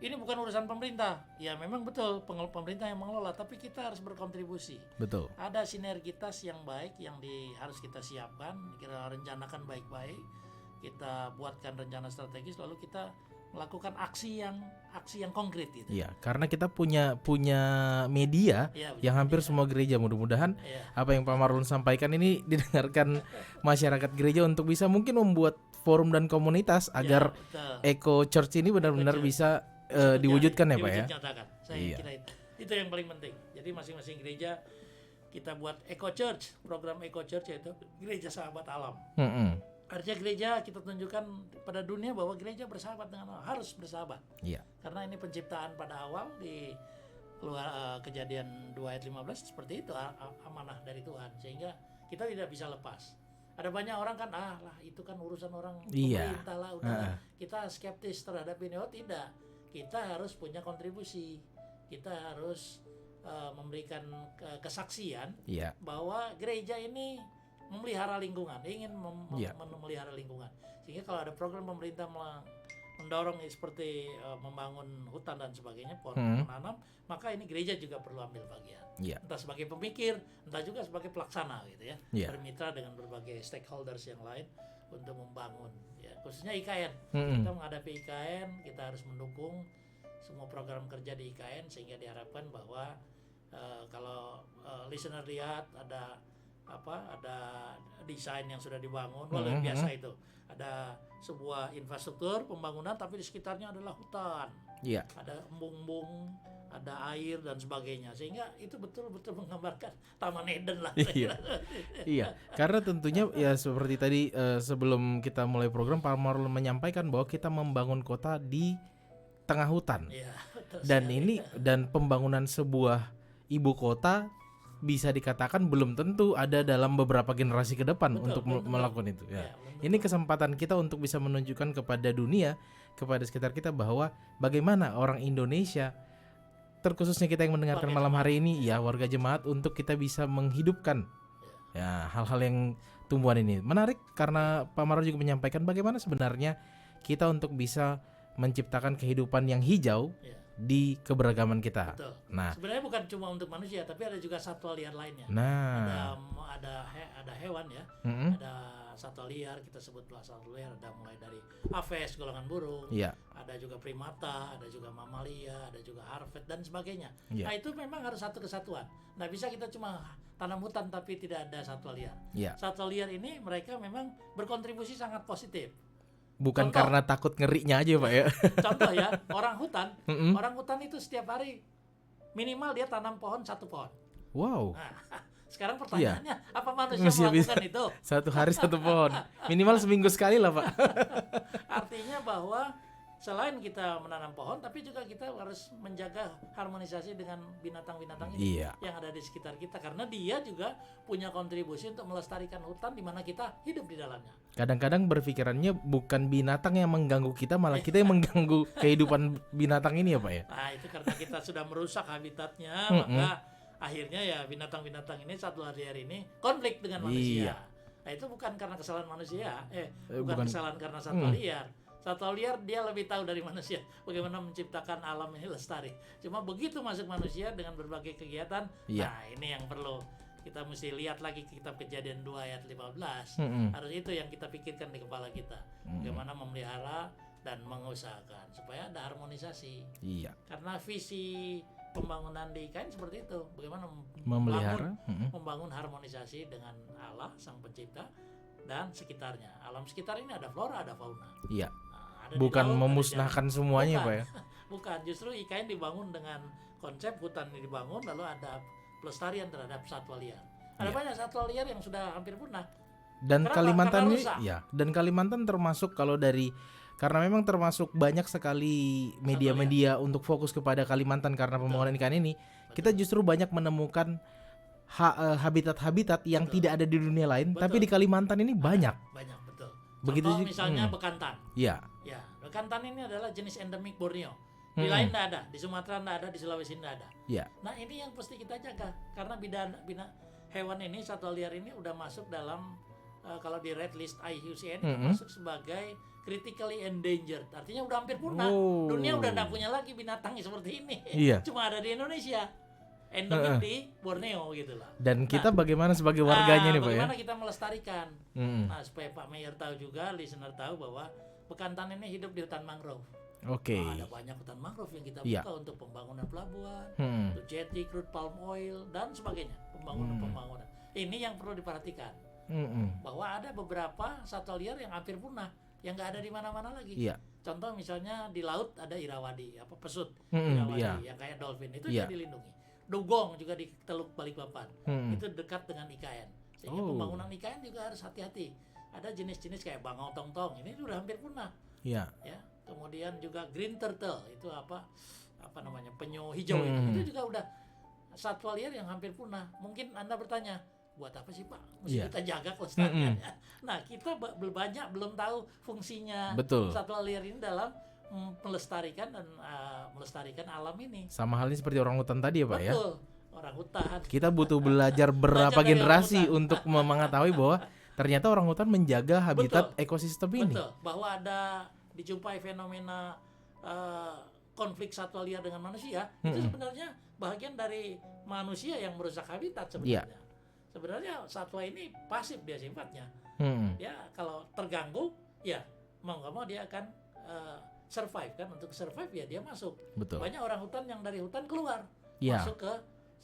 ini bukan urusan pemerintah. Ya memang betul pemerintah yang mengelola, tapi kita harus berkontribusi. Betul. Ada sinergitas yang baik yang harus kita siapkan, kita rencanakan baik-baik, kita buatkan rencana strategis, lalu kita melakukan aksi yang konkret gitu. Iya, karena kita punya media yang hampir semua gereja. Mudah-mudahan apa yang Pak Marlon sampaikan ini didengarkan masyarakat gereja untuk bisa mungkin membuat forum dan komunitas agar Eco Church ini benar-benar bisa diwujudkan ya Pak ya. Saya kira itu yang paling penting. Jadi masing-masing gereja kita buat Eco Church, program Eco Church yaitu gereja sahabat alam. Artinya gereja kita tunjukkan pada dunia bahwa gereja bersahabat dengan Allah, harus bersahabat. Karena ini penciptaan pada awal di Kejadian 2 ayat 15 seperti itu, amanah dari Tuhan, sehingga kita tidak bisa lepas. Ada banyak orang kan, itu kan urusan orang pemerintah lah, udahlah. Kita skeptis terhadap ini. Oh tidak, kita harus punya kontribusi, kita harus memberikan kesaksian bahwa gereja ini memelihara lingkungan, ingin memelihara lingkungan. Sehingga kalau ada program pemerintah mendorong seperti membangun hutan dan sebagainya, pohon menanam, maka ini gereja juga perlu ambil bagian. Entah sebagai pemikir, entah juga sebagai pelaksana gitu ya. Bermitra dengan berbagai stakeholders yang lain untuk membangun. Ya, khususnya IKN. Kita menghadapi IKN, kita harus mendukung semua program kerja di IKN sehingga diharapkan bahwa Kalau listener lihat ada desain yang sudah dibangun, luar biasa itu. Ada sebuah infrastruktur pembangunan, tapi di sekitarnya adalah hutan, Iya. ada embung-embung, ada air dan sebagainya, sehingga itu betul-betul menggambarkan Taman Eden lah. Iya. Iya, karena tentunya ya seperti tadi sebelum kita mulai program Pak Marlon menyampaikan bahwa kita membangun kota di tengah hutan. Iya, betul Dan sekali. ini dan pembangunan sebuah ibu kota bisa dikatakan belum tentu ada dalam beberapa generasi ke depan Betul, untuk belum tentu. melakukan itu ya. Ya, belum Ini kesempatan kita untuk bisa menunjukkan kepada dunia, kepada sekitar kita bahwa bagaimana orang Indonesia, terkhususnya kita yang mendengarkan Warga malam hari ini ya, warga jemaat, untuk kita bisa menghidupkan ya hal-hal yang tumbuhan ini. Menarik karena Pak Marlon juga menyampaikan bagaimana sebenarnya kita untuk bisa menciptakan kehidupan yang hijau Ya, di keberagaman kita. betul. Nah, Sebenarnya bukan cuma untuk manusia, tapi ada juga satwa liar lainnya. Ada hewan ya, mm-mm, ada satwa liar, kita sebutlah satwa liar, ada mulai dari aves golongan burung, iya, ada juga primata, ada juga mamalia, ada juga harvet dan sebagainya. Iya. Nah itu memang harus satu kesatuan. Nggak bisa kita cuma tanam hutan tapi tidak ada satwa liar. iya. Satwa liar ini mereka memang berkontribusi sangat positif. Bukan Contoh. karena takut ngerinya aja, Pak ya. Contoh ya, orang hutan, Mm-mm. orang hutan itu setiap hari minimal dia tanam pohon 1 pohon. Wow. Nah, sekarang pertanyaannya, apa manusia Masih bisa. melakukan itu? 1 hari 1 pohon. Minimal seminggu sekali lah, Pak. Artinya bahwa selain kita menanam pohon, tapi juga kita harus menjaga harmonisasi dengan binatang-binatang ini Iya. yang ada di sekitar kita, karena dia juga punya kontribusi untuk melestarikan hutan di mana kita hidup di dalamnya. Kadang-kadang berpikirannya bukan binatang yang mengganggu kita, malah kita yang mengganggu kehidupan binatang ini ya, Pak ya. Nah itu karena kita sudah merusak habitatnya, Mm-mm. maka akhirnya ya binatang-binatang ini, satwa liar ini konflik dengan manusia. Iya. Nah itu bukan karena kesalahan manusia, bukan bukan. kesalahan karena satwa liar. Satwa liar dia lebih tahu dari manusia bagaimana menciptakan alam ini lestari. Cuma begitu masuk manusia dengan berbagai kegiatan, Iya. nah ini yang perlu kita mesti lihat lagi kitab Kejadian 2 ayat 15. Mm-mm. Harus itu yang kita pikirkan di kepala kita. Bagaimana memelihara dan mengusahakan supaya ada harmonisasi. Iya. Karena visi pembangunan di IKN seperti itu, bagaimana Memelihara. membangun harmonisasi dengan Allah sang pencipta dan sekitarnya. Alam sekitar ini ada flora, ada fauna. Iya. Nah, ada di Bukan laut, ada di memusnahkan semuanya, Bukan. Pak ya. Bukan, justru IKN dibangun dengan konsep hutan ini dibangun, lalu ada pelestarian terhadap satwa liar. Ada Iya. banyak satwa liar yang sudah hampir punah. Dan Kenapa? Kalimantan Karena ini rusak. ya, dan Kalimantan termasuk kalau dari karena memang termasuk banyak sekali media-media untuk fokus kepada Kalimantan karena pembangunan ikan ini, kita justru banyak menemukan habitat-habitat yang Betul. tidak ada di dunia lain, Betul. tapi di Kalimantan ini banyak. Banyak, betul. Begitu Contoh juga- misalnya bekantan. Iya. Ya, bekantan ini adalah jenis endemik Borneo. Di Hmm. lain tidak ada, di Sumatera tidak ada, di Sulawesi tidak ada. Iya. Nah ini yang pasti kita jaga, karena hewan ini, satwa liar ini udah masuk dalam kalau di red list IUCN itu masuk sebagai critically endangered, artinya udah hampir punah. Oh. Dunia udah tidak punya lagi binatang seperti ini. Iya. Cuma ada di Indonesia, endemik di Borneo gitu lah. Dan kita bagaimana sebagai warganya nih, Pak ya? Bagaimana kita melestarikan? Mm-mm. Nah supaya Pak Mayor tahu juga, listener tahu bahwa bekantan ini hidup di hutan mangrove. Oke. Nah, ada banyak hutan mangrove yang kita Iya. buka untuk pembangunan pelabuhan, Hmm. untuk jetty, crude palm oil dan sebagainya, pembangunan. Ini yang perlu diperhatikan, Mm-mm. bahwa ada beberapa satwa liar yang hampir punah, yang nggak ada di mana-mana lagi. Iya. Contoh misalnya di laut ada irawadi, pesut Mm-mm, irawadi iya. yang kayak dolphin itu Iya. juga dilindungi. Dugong juga di Teluk Balikpapan, Hmm. itu dekat dengan IKN. Sehingga Oh. pembangunan IKN juga harus hati-hati. Ada jenis-jenis kayak bangau tongtong, ini sudah hampir punah. Iya. Ya, kemudian juga green turtle itu apa namanya, penyu hijau itu juga udah satwa liar yang hampir punah. Mungkin Anda bertanya, buat apa sih Pak mesti Iya. kita jaga kelestariannya? Nah kita banyak belum tahu fungsinya Betul. satwa liar ini dalam melestarikan dan melestarikan alam ini. Sama halnya seperti orang hutan tadi ya, Pak ya. Betul, orang hutan. Kita butuh belajar berapa Belajar dari generasi orang hutan. untuk mengetahui bahwa ternyata orang hutan menjaga habitat ekosistem ini. Betul, bahwa ada dijumpai fenomena konflik satwa liar dengan manusia, itu sebenarnya bagian dari manusia yang merusak habitat sebenarnya. Iya. Sebenarnya satwa ini pasif dia sifatnya. Hmm. Ya kalau terganggu, ya mau nggak mau dia akan survive kan. Untuk survive ya dia masuk. Betul. Banyak orang hutan yang dari hutan keluar, Iya. masuk ke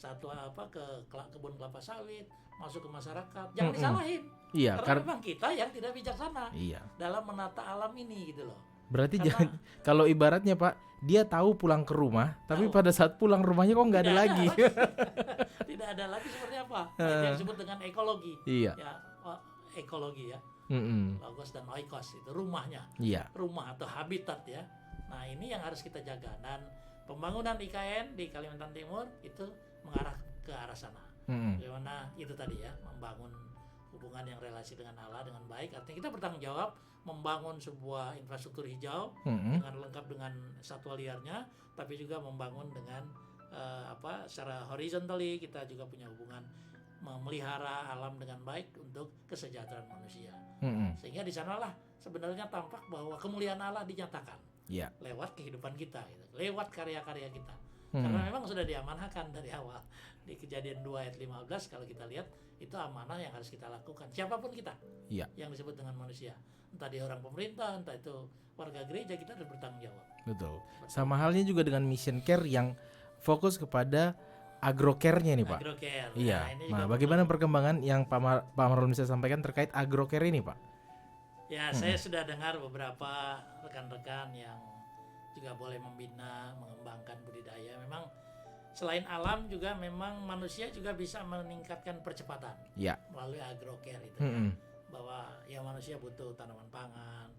kebun kelapa sawit, masuk ke masyarakat. Jangan disalahin. Iya, Karena memang kita yang tidak bijaksana iya. dalam menata alam ini gitu loh. Berarti Karena- kalau ibaratnya Pak, dia tahu pulang ke rumah, tapi Tahu. pada saat pulang rumahnya kok nggak ada lagi. Tidak ada lagi seperti apa? Nah, itu yang disebut dengan ekologi. Iya. Ya, ekologi ya. Mm-mm. Logos dan oikos itu rumahnya. Iya. Rumah atau habitat ya. Nah, ini yang harus kita jaga, dan pembangunan IKN di Kalimantan Timur itu mengarah ke arah sana. Mm-mm. Bagaimana itu tadi ya, membangun hubungan yang relasi dengan Allah dengan baik. Artinya kita bertanggung jawab membangun sebuah infrastruktur hijau Mm-mm. dengan lengkap dengan satwa liarnya, tapi juga membangun dengan secara horizontally kita juga punya hubungan memelihara alam dengan baik untuk kesejahteraan manusia. Mm-mm. Sehingga di sanalah sebenarnya tampak bahwa kemuliaan Allah dinyatakan Iya. lewat kehidupan kita, gitu, lewat karya-karya kita. Mm. Karena memang sudah diamanahkan dari awal. Di Kejadian 2 ayat 15 kalau kita lihat, itu amanah yang harus kita lakukan. Siapapun kita Iya. yang disebut dengan manusia. Entah dia orang pemerintah, entah itu warga gereja, kita harus bertanggung jawab. Betul. Sama halnya juga dengan mission care yang fokus kepada agrocare-nya nih Pak. Agrocare. Iya. ini Nah, juga bagaimana perkembangan yang Pak Marlon bisa sampaikan terkait agrocare ini Pak? ya, saya sudah dengar beberapa rekan-rekan yang juga boleh membina, mengembangkan budidaya. Memang selain alam juga memang manusia juga bisa meningkatkan percepatan Iya. melalui agrocare itu. Mm-mm. Bahwa ya manusia butuh tanaman pangan,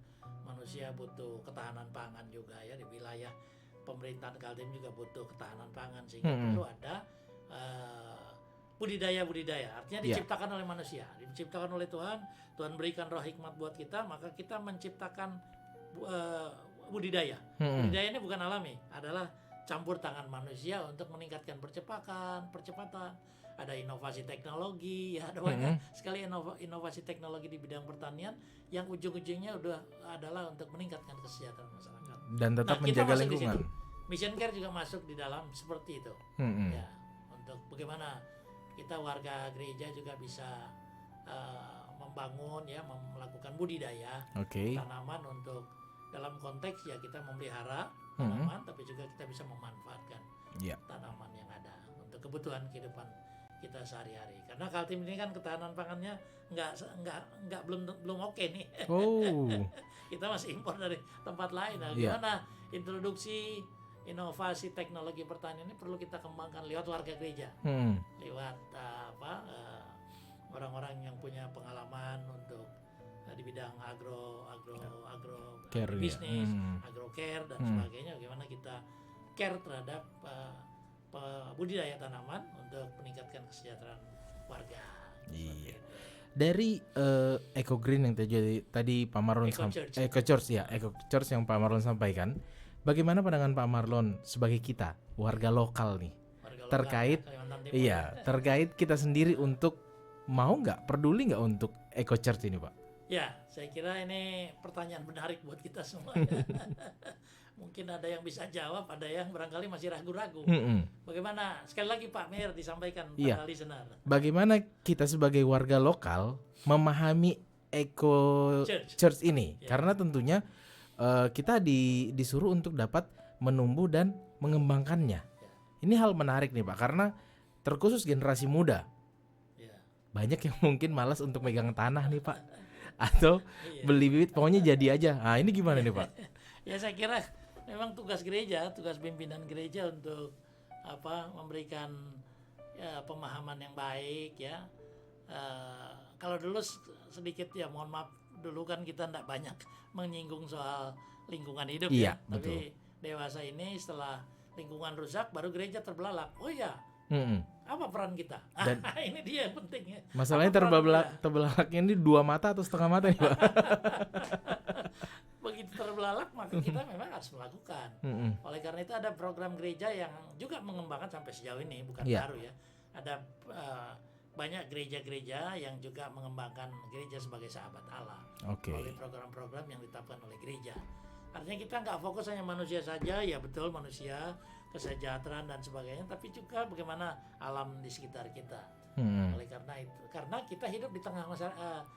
manusia butuh ketahanan pangan juga ya, di wilayah pemerintahan Kaltim juga butuh ketahanan pangan, sehingga perlu ada budidaya-budidaya. Artinya Iya. diciptakan oleh manusia, diciptakan oleh Tuhan. Tuhan berikan roh hikmat buat kita, maka kita menciptakan budidaya. Mm-mm. Budidaya ini bukan alami, adalah campur tangan manusia untuk meningkatkan percepatan. Ada inovasi teknologi, ya ada banyak sekali inovasi teknologi di bidang pertanian yang ujung-ujungnya adalah untuk meningkatkan kesejahteraan masyarakat. Dan tetap Nah, kita menjaga masuk di lingkungan. situ. Mission Care juga masuk di dalam seperti itu. Mm-mm. Ya, untuk bagaimana kita warga gereja juga bisa membangun ya, melakukan budidaya Oke. tanaman untuk dalam konteks ya kita memelihara tanaman, tapi juga kita bisa memanfaatkan Iya. tanaman yang ada untuk kebutuhan kehidupan kita sehari-hari. Karena Kaltim ini kan ketahanan pangannya belum oke nih. Oh. Kita masih impor dari tempat lain. Nah, Iya. gimana introduksi inovasi teknologi pertanian ini perlu kita kembangkan lewat warga gereja, Mm-mm. lewat orang-orang yang punya pengalaman untuk di bidang agro Care, bisnis, ya. agrocare dan sebagainya. Bagaimana kita care terhadap budidaya tanaman untuk meningkatkan kesejahteraan warga. Iya. Dari Eco Green yang tadi Pak Marlon Eco-Church. Eco-Church yang Pak Marlon sampaikan, bagaimana pandangan Pak Marlon sebagai kita warga lokal nih Warga lokal terkait Kalimantan Timur. iya terkait kita sendiri untuk mau nggak peduli nggak untuk Eco-Church ini Pak? Ya, saya kira ini pertanyaan menarik buat kita semua. Mungkin ada yang bisa jawab, ada yang barangkali masih ragu-ragu. Mm-mm. Bagaimana? Sekali lagi Pak Mir disampaikan Iya. para listener. Bagaimana kita sebagai warga lokal memahami Eco-Church ini? Iya. Karena tentunya kita disuruh untuk dapat menumbuh dan mengembangkannya. Ini hal menarik nih Pak, karena terkhusus generasi muda. Ya. Banyak yang mungkin malas untuk megang tanah nih Pak, atau Iya. beli bibit pokoknya jadi aja. Nah ini gimana nih Pak? Ya, saya kira memang tugas gereja, tugas pimpinan gereja untuk memberikan ya, pemahaman yang baik ya. Kalau dulu sedikit ya, mohon maaf, dulu kan kita tidak banyak menyinggung soal lingkungan hidup Iya, ya. Tapi dewasa ini setelah lingkungan rusak baru gereja terbelalak. Oh ya, Mm-mm. apa peran kita? Dan- Ini dia yang penting ya. Masalahnya Apa peran terbelalaknya ini 2 mata atau setengah mata nih Pak? begitu terbelalak maka kita memang harus melakukan. Mm-mm. Oleh karena itu ada program gereja yang juga mengembangkan sampai sejauh ini, bukan Iya. baru ya. Ada banyak gereja-gereja yang juga mengembangkan gereja sebagai sahabat Allah Oke. melalui program-program yang ditetapkan oleh gereja. Artinya kita nggak fokus hanya manusia saja, ya betul manusia, kesejahteraan dan sebagainya, tapi juga bagaimana alam di sekitar kita. Mm-mm. Oleh karena itu, karena kita hidup di tengah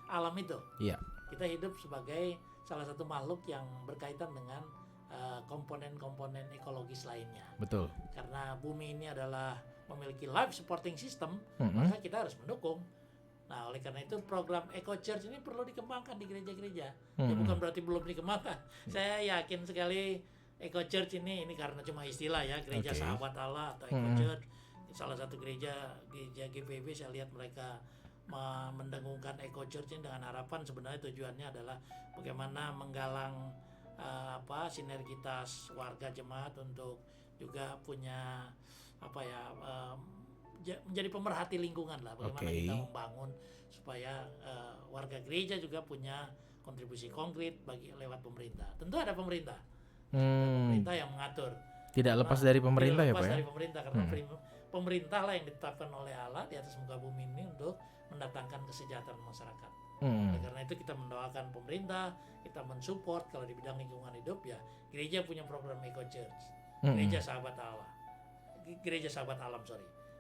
alam itu. Iya. Kita hidup sebagai salah satu makhluk yang berkaitan dengan komponen-komponen ekologis lainnya. Betul. Karena bumi ini adalah memiliki life supporting system, maka kita harus mendukung. Nah, oleh karena itu program Eco Church ini perlu dikembangkan di gereja-gereja. Ya, bukan berarti belum dikembangkan. Saya yakin sekali Eco Church ini karena cuma istilah ya, gereja sahabat Allah atau Eco Church. Salah satu gereja GPIB saya lihat mereka mendengungkan Eco Church ini dengan harapan sebenarnya tujuannya adalah bagaimana menggalang sinergitas warga jemaat untuk juga punya menjadi pemerhati lingkungan lah, bagaimana kita membangun supaya warga gereja juga punya kontribusi konkret lewat pemerintah. Tentu ada pemerintah, pemerintah yang mengatur. Tidak lepas dari pemerintah ya Pak? Lepas dari pemerintah karena pemerintah lah yang ditetapkan oleh Allah di atas muka bumi ini untuk mendatangkan kesejahteraan masyarakat. Karena itu kita mendoakan pemerintah, kita mensupport kalau di bidang lingkungan hidup ya gereja punya program Eco Church, gereja sahabat Allah, gereja sahabat alam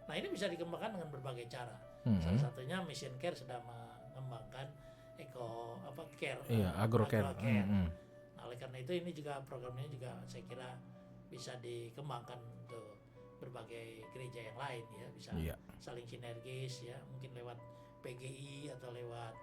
Nah ini bisa dikembangkan dengan berbagai cara. Salah satunya Mission Care sedang mengembangkan agrocare. Nah oleh karena itu ini juga programnya juga saya kira bisa dikembangkan untuk berbagai gereja yang lain ya, bisa saling sinergis ya, mungkin lewat PGI atau lewat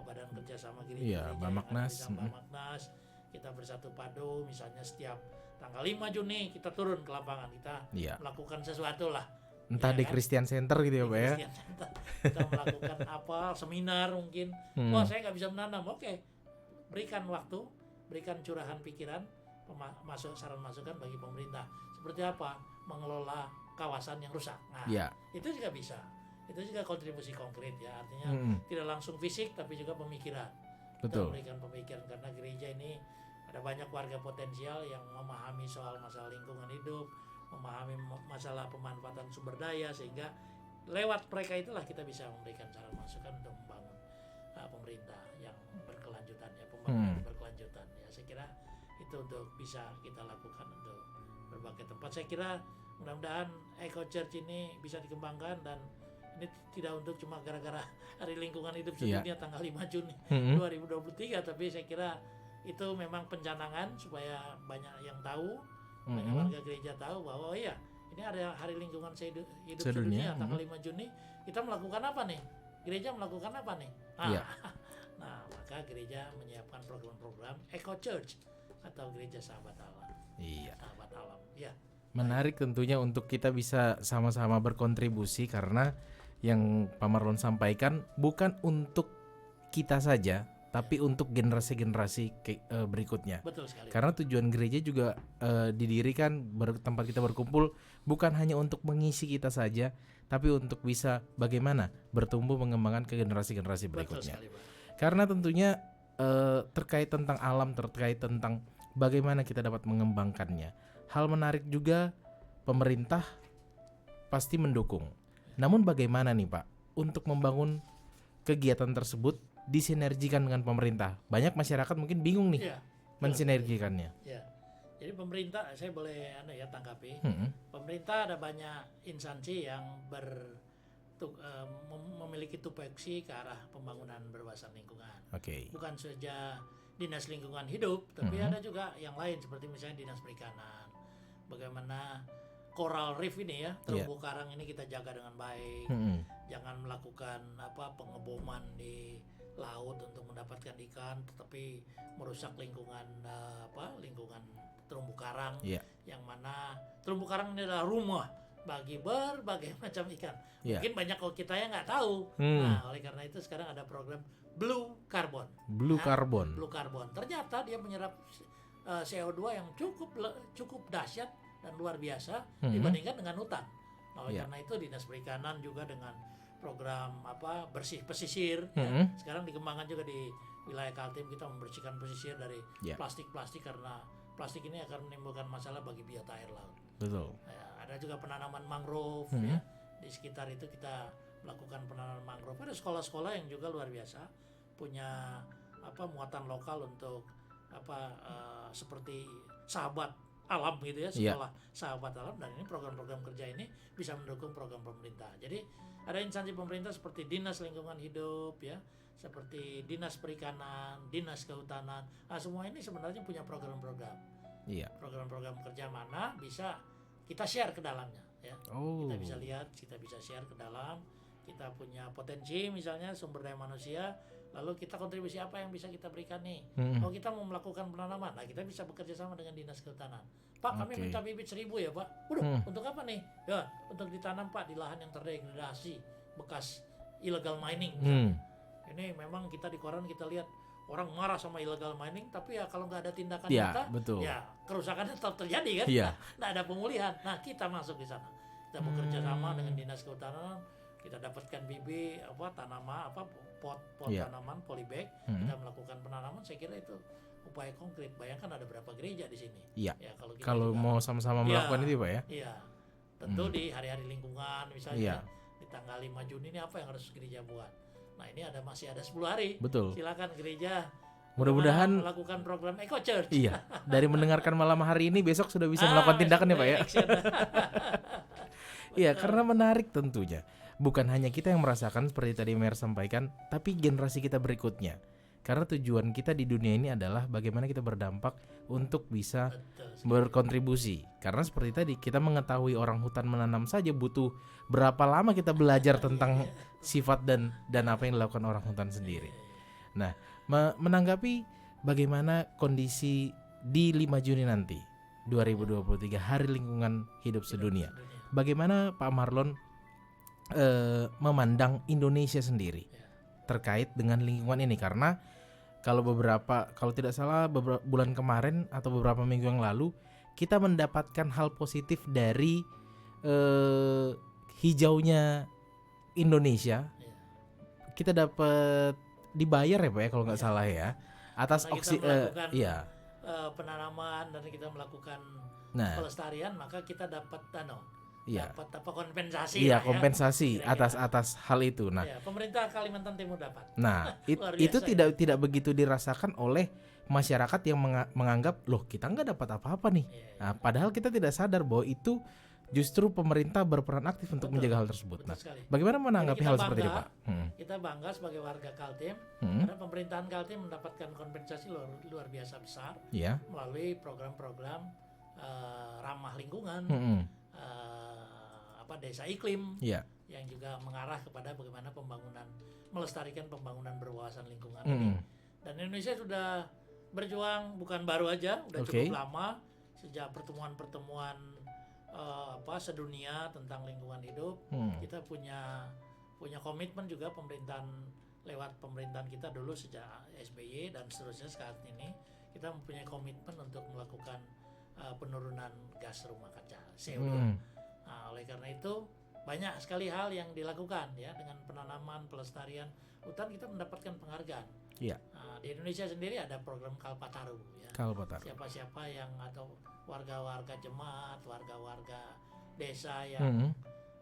badan kerjasama gereja Bamaknas. Bamaknas, kita bersatu padu misalnya setiap tanggal 5 Juni kita turun ke lapangan, kita melakukan sesuatu lah. Entah di Christian Center gitu ya Pak ya. Kita melakukan seminar mungkin. Wah saya nggak bisa menanam, oke. Berikan waktu, berikan curahan pikiran, saran masukan bagi pemerintah. Seperti apa mengelola kawasan yang rusak. Nah itu juga bisa. Itu juga kontribusi konkret ya, artinya tidak langsung fisik tapi juga pemikiran. Betul. Kita memberikan pemikiran karena gereja ini ada banyak warga potensial yang memahami soal masalah lingkungan hidup, memahami masalah pemanfaatan sumber daya, sehingga lewat mereka itulah kita bisa memberikan saran masukan untuk membangun pemerintah yang berkelanjutan ya, pembangunan berkelanjutan ya. Saya kira itu untuk bisa kita lakukan untuk berbagai tempat. Saya kira mudah-mudahan Eco Church ini bisa dikembangkan dan ini tidak untuk cuma gara-gara Hari Lingkungan Hidup sedunia tanggal 5 Juni 2023, tapi saya kira itu memang pencanangan supaya banyak yang tahu, banyak warga gereja tahu bahwa ini ada Hari Lingkungan Hidup sedunia tanggal 5 Juni, kita melakukan apa nih? Gereja melakukan apa nih? Nah, maka gereja menyiapkan program-program Eco Church atau gereja sahabat Allah. Sahabat alam. Ya. Menarik tentunya untuk kita bisa sama-sama berkontribusi, karena yang Pak Marlon sampaikan bukan untuk kita saja, tapi untuk generasi-generasi berikutnya. Betul sekali. Karena tujuan gereja juga didirikan tempat kita berkumpul bukan hanya untuk mengisi kita saja, tapi untuk bisa bagaimana bertumbuh mengembangkan ke generasi-generasi berikutnya. Betul sekali, Pak. Karena tentunya terkait tentang alam, terkait tentang bagaimana kita dapat mengembangkannya. Hal menarik juga, pemerintah pasti mendukung. Namun bagaimana nih Pak untuk membangun kegiatan tersebut disinergikan dengan pemerintah? Banyak masyarakat mungkin bingung nih mensinergikannya. Ya. Jadi pemerintah, saya boleh tanggapi. Pemerintah ada banyak instansi yang memiliki tupoksi ke arah pembangunan berbasis lingkungan. Bukan saja Dinas Lingkungan Hidup, tapi ada juga yang lain seperti misalnya Dinas Perikanan. Bagaimana coral reef ini ya, terumbu karang ini kita jaga dengan baik. Jangan melakukan pengeboman di laut untuk mendapatkan ikan, tetapi merusak lingkungan lingkungan terumbu karang, yang mana terumbu karang ini adalah rumah bagi berbagai macam ikan. Mungkin banyak kita yang nggak tahu. Nah, oleh karena itu sekarang ada program Blue Carbon. Blue Carbon. Ternyata dia menyerap CO2 yang cukup dahsyat dan luar biasa dibandingkan dengan hutan. Nah, oleh karena itu Dinas Perikanan juga dengan program bersih pesisir sekarang dikembangkan juga di wilayah Kaltim. Kita membersihkan pesisir dari plastik-plastik, karena plastik ini akan menimbulkan masalah bagi biota air laut. Betul. Ada juga penanaman mangrove ya. Di sekitar itu kita melakukan penanaman mangrove. Ada sekolah-sekolah yang juga luar biasa punya muatan lokal untuk seperti sahabat alam gitu ya, sekolah sahabat alam, dan ini program-program kerja ini bisa mendukung program pemerintah. Jadi ada instansi pemerintah seperti Dinas Lingkungan Hidup ya, seperti Dinas Perikanan, Dinas Kehutanan. Nah, semua ini sebenarnya punya program-program. Program-program kerja mana bisa kita share ke dalamnya ya. Oh. Kita bisa lihat, kita bisa share ke dalam. Kita punya potensi misalnya sumber daya manusia, lalu kita kontribusi apa yang bisa kita berikan nih. Mm-mm. Kalau kita mau melakukan penanaman, nah kita bisa bekerja sama dengan Dinas Kehutanan. Pak, kami Oke. minta bibit 1000 ya Pak. Untuk apa nih? Ya, untuk ditanam Pak di lahan yang terdegradasi bekas illegal mining. Ini memang kita di koran kita lihat orang marah sama illegal mining, tapi ya kalau nggak ada tindakan Ya, nyata, betul. ya kerusakannya tetap terjadi kan. Iya. Nggak ada pemulihan. Nah kita masuk di sana. Kita bekerja sama dengan Dinas Kehutanan. Kita dapatkan bibit tanaman pot Iya. tanaman polybag, kita melakukan penanaman. Saya kira itu upaya konkret. Bayangkan ada berapa gereja di sini. Iya. Ya, kita Kalau juga- mau sama-sama Iya. melakukan itu Pak ya. Iya. Tentu di hari-hari lingkungan misalnya Iya. di tanggal 5 Juni ini apa yang harus gereja buat. Nah, ini masih ada 10 hari. Betul. Silakan gereja Mudah-mudahan melakukan program Eco Church. iya, dari mendengarkan malam hari ini besok sudah bisa melakukan tindakan ya Pak ya. action. Iya, karena menarik tentunya. Bukan hanya kita yang merasakan seperti tadi Mer sampaikan, tapi generasi kita berikutnya. Karena tujuan kita di dunia ini adalah bagaimana kita berdampak untuk bisa Betul. berkontribusi. Karena seperti tadi kita mengetahui orang hutan menanam saja butuh berapa lama kita belajar tentang sifat dan apa yang dilakukan orang hutan sendiri. Nah, menanggapi bagaimana kondisi di 5 Juni nanti 2023 Hari Lingkungan Hidup Sedunia. Bagaimana Pak Marlon memandang Indonesia sendiri terkait dengan lingkungan ini, karena kalau tidak salah beberapa bulan kemarin atau beberapa minggu yang lalu kita mendapatkan hal positif dari hijaunya Indonesia. Kita dapat dibayar ya Pak ya kalau nggak salah ya atas Karena kita melakukan, iya. penanaman dan kita melakukan Nah, pelestarian, maka kita dapat iya. dapat kompensasi. Iya, lah ya. kompensasi Kira-kira. atas hal itu. Nah, Ya, pemerintah Kalimantan Timur dapat. nah Luar itu biasa, tidak begitu dirasakan oleh masyarakat yang menganggap loh kita nggak dapat apa-apa nih. Nah, padahal kita tidak sadar bahwa itu justru pemerintah berperan aktif untuk Betul, menjaga hal tersebut. betul Nah, sekali. bagaimana menanggapi Jadi hal kita seperti ini bangga. Pak? Kita bangga sebagai warga Kaltim karena pemerintahan Kaltim mendapatkan kompensasi luar biasa besar Iya. melalui program-program ramah lingkungan, desa iklim, Iya. yang juga mengarah kepada bagaimana melestarikan pembangunan berwawasan lingkungan ini. Dan Indonesia sudah berjuang bukan baru aja, udah Oke. cukup lama sejak pertemuan-pertemuan sedunia tentang lingkungan hidup. Kita punya komitmen juga lewat pemerintahan kita dulu sejak SBY dan seterusnya saat ini kita mempunyai komitmen untuk melakukan penurunan gas rumah kaca CO2. Nah, oleh karena itu banyak sekali hal yang dilakukan ya dengan penanaman, pelestarian hutan, kita mendapatkan penghargaan. Iya. Nah, di Indonesia sendiri ada program Kalpataru ya. Kalpataru. Siapa-siapa yang atau warga-warga jemaat, warga-warga desa yang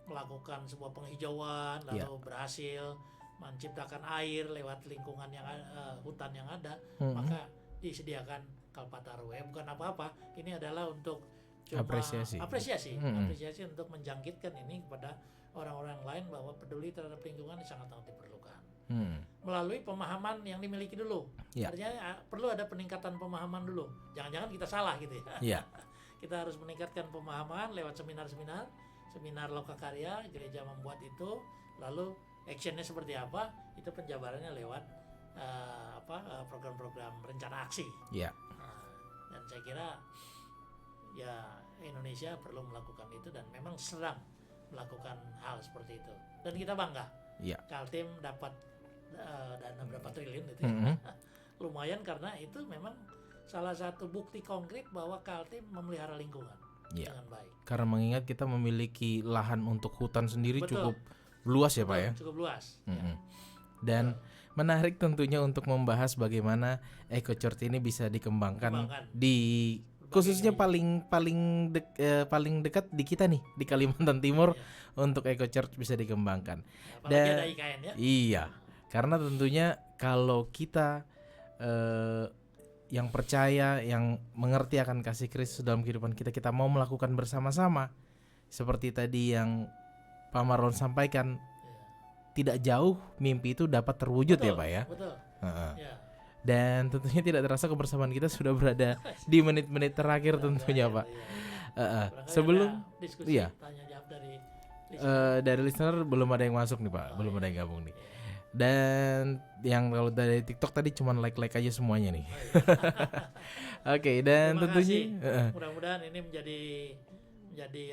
melakukan sebuah penghijauan lalu berhasil menciptakan air lewat lingkungan yang hutan yang ada, maka disediakan Kalpataru ya. Bukan apa-apa, ini adalah untuk cuma apresiasi untuk menjangkitkan ini kepada orang-orang lain bahwa peduli terhadap lingkungan sangat-sangat diperlukan. Melalui pemahaman yang dimiliki dulu. Artinya perlu ada peningkatan pemahaman dulu. Jangan-jangan kita salah gitu ya. Iya. Kita harus meningkatkan pemahaman lewat seminar lokakarya, gereja membuat itu, lalu actionnya seperti apa, itu penjabarannya lewat program-program rencana aksi. Iya. Dan saya kira ya Indonesia perlu melakukan itu dan memang sedang melakukan hal seperti itu. Dan kita bangga. Iya. Kaltim dapat dana berapa triliun itu ya. Lumayan karena itu memang salah satu bukti konkret bahwa Kaltim memelihara lingkungan dengan baik. Karena mengingat kita memiliki lahan untuk hutan sendiri Betul. cukup luas ya Pak ya. Cukup luas. Dan menarik tentunya untuk membahas bagaimana Eco Church ini bisa dikembangkan di khususnya paling dekat di kita nih di Kalimantan Timur untuk Eco Church bisa dikembangkan. Apalagi ada IKN ya. Iya, karena tentunya kalau kita yang percaya, yang mengerti akan kasih Kristus dalam kehidupan kita mau melakukan bersama-sama seperti tadi yang Pak Marlon sampaikan. Tidak jauh mimpi itu dapat terwujud ya Pak ya. Betul. Ya. Dan tentunya tidak terasa kebersamaan kita sudah berada di menit-menit terakhir tentunya Pak. Barangkali Sebelum ada diskusi iya. tanya jawab dari Dari listener belum ada yang masuk nih Pak, belum ada yang gabung nih. Dan yang kalau dari TikTok tadi cuman like aja semuanya nih. Oke, dan Terima tentunya kasih. Mudah-mudahan ini menjadi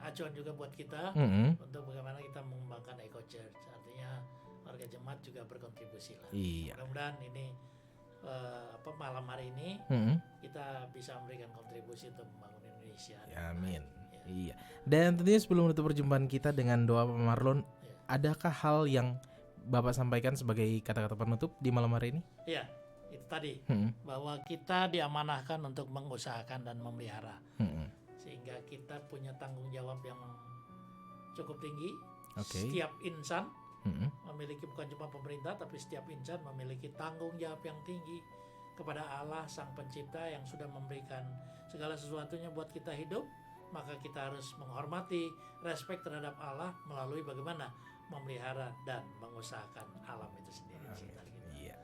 acuan juga buat kita untuk bagaimana kita mengembangkan Eco Church. Artinya warga jemaat juga berkontribusi lah. Iya. Mudah-mudahan ini malam hari ini kita bisa memberikan kontribusi untuk membangun Indonesia. Amin. Iya. Dan tentunya sebelum menutup perjumpaan kita dengan doa Pak Marlon, adakah hal yang Bapak sampaikan sebagai kata-kata penutup di malam hari ini? Iya, itu tadi bahwa kita diamanahkan untuk mengusahakan dan memelihara, sehingga kita punya tanggung jawab yang cukup tinggi. Setiap insan memiliki, bukan cuma pemerintah, tapi setiap insan memiliki tanggung jawab yang tinggi kepada Allah Sang Pencipta yang sudah memberikan segala sesuatunya buat kita hidup. Maka kita harus menghormati, respect terhadap Allah melalui bagaimana memelihara dan mengusahakan alam itu sendiri. Iya.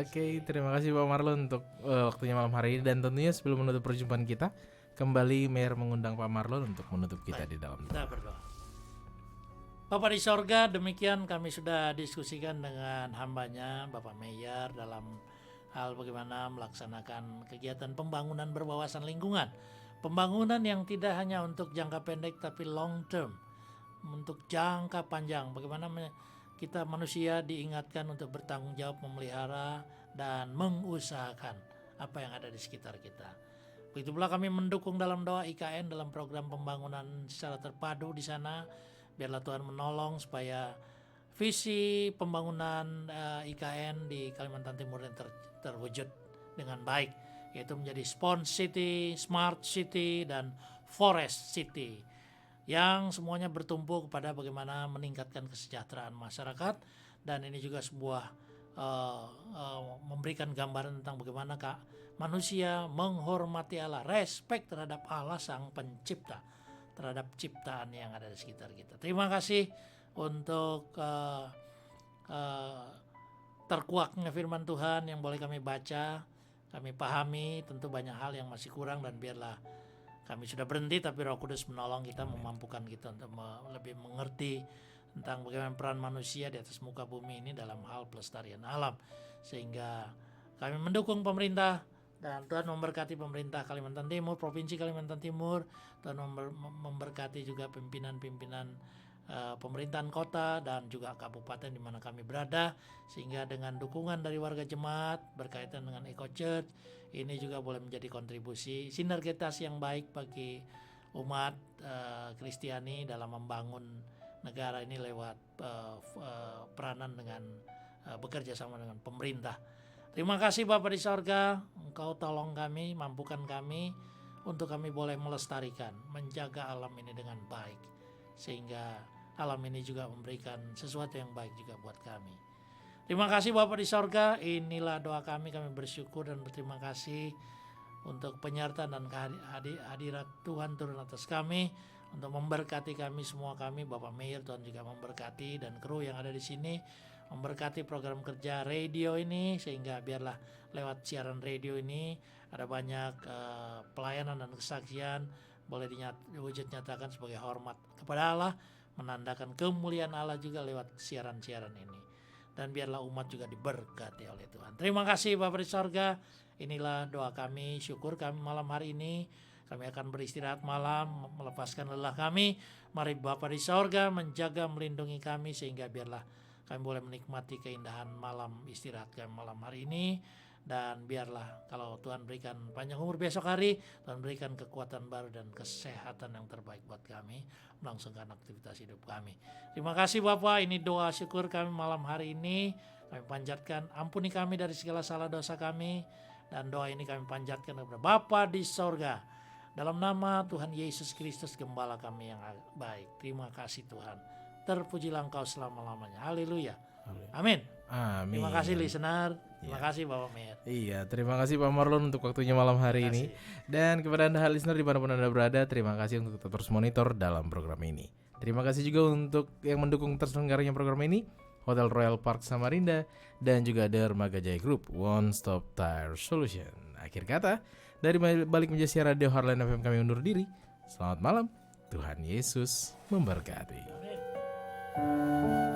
Oke, terima kasih Pak Marlon untuk waktunya malam hari ini, dan tentunya sebelum menutup perjumpaan kita, kembali Mayor mengundang Pak Marlon untuk menutup kita di dalam kita berdoa. Bapa di sorga, demikian kami sudah diskusikan dengan hambanya Bapak Mayor dalam hal bagaimana melaksanakan kegiatan pembangunan berwawasan lingkungan. Pembangunan yang tidak hanya untuk jangka pendek tapi long term, untuk jangka panjang. Bagaimana kita manusia diingatkan untuk bertanggung jawab memelihara dan mengusahakan apa yang ada di sekitar kita. Begitu pula kami mendukung dalam doa IKN dalam program pembangunan secara terpadu di sana. Biarlah Tuhan menolong supaya visi pembangunan IKN di Kalimantan Timur yang terwujud dengan baik, yaitu menjadi Sponge City, Smart City, dan Forest City, yang semuanya bertumpu kepada bagaimana meningkatkan kesejahteraan masyarakat. Dan ini juga sebuah memberikan gambaran tentang bagaimana manusia menghormati Allah, respect terhadap Allah Sang Pencipta, terhadap ciptaan yang ada di sekitar kita. Terima kasih untuk terkuaknya firman Tuhan yang boleh kami baca. Kami pahami tentu banyak hal yang masih kurang, dan biarlah kami sudah berhenti, tapi Roh Kudus menolong kita, memampukan kita untuk lebih mengerti tentang bagaimana peran manusia di atas muka bumi ini dalam hal pelestarian alam. Sehingga kami mendukung pemerintah, dan Tuhan memberkati pemerintah Kalimantan Timur, Provinsi Kalimantan Timur. Tuhan memberkati juga pimpinan-pimpinan pemerintahan kota dan juga kabupaten di mana kami berada, sehingga dengan dukungan dari warga jemaat berkaitan dengan Eco Church ini juga boleh menjadi kontribusi sinergitas yang baik bagi umat Kristiani dalam membangun negara ini lewat peranan dengan bekerja sama dengan pemerintah. Terima kasih Bapa di sorga, Engkau tolong kami, mampukan kami untuk kami boleh melestarikan, menjaga alam ini dengan baik, sehingga alam ini juga memberikan sesuatu yang baik juga buat kami. Terima kasih Bapa di sorga, inilah doa kami bersyukur dan berterima kasih untuk penyertaan dan hadirat Tuhan turun atas kami, untuk memberkati kami semua, Bapak Mayor, Tuhan juga memberkati, dan kru yang ada di sini, memberkati program kerja radio ini, sehingga biarlah lewat siaran radio ini ada banyak pelayanan dan kesaksian boleh diwujud nyatakan sebagai hormat kepada Allah, menandakan kemuliaan Allah juga lewat siaran-siaran ini. Dan biarlah umat juga diberkati oleh Tuhan. Terima kasih Bapa di sorga. Inilah doa kami, syukur kami malam hari ini. Kami akan beristirahat malam, melepaskan lelah kami. Mari Bapa di sorga menjaga, melindungi kami, sehingga biarlah kami boleh menikmati keindahan malam istirahat kami malam hari ini. Dan biarlah kalau Tuhan berikan panjang umur besok hari, Tuhan berikan kekuatan baru dan kesehatan yang terbaik buat kami melangsungkan aktivitas hidup kami. Terima kasih Bapak, ini doa syukur kami malam hari ini. Kami panjatkan, ampuni kami dari segala salah dosa kami, dan doa ini kami panjatkan kepada Bapa di sorga, dalam nama Tuhan Yesus Kristus Gembala kami yang baik. Terima kasih Tuhan, terpujilah Engkau selama-lamanya. Haleluya. Amin. Amin. Terima kasih listener. Terima kasih Bapak Mayor. Iya, terima kasih Pak Marlon untuk waktunya malam hari ini. Dan kepada Anda listener dimanapun Anda berada, terima kasih untuk tetap terus monitor dalam program ini. Terima kasih juga untuk yang mendukung terselenggaranya program ini, Hotel Royal Park Samarinda, dan juga Dermaga Jaya Group, One Stop Tire Solution. Akhir kata, dari balik meja siar Radio Heartland FM kami undur diri. Selamat malam, Tuhan Yesus memberkati. Amin.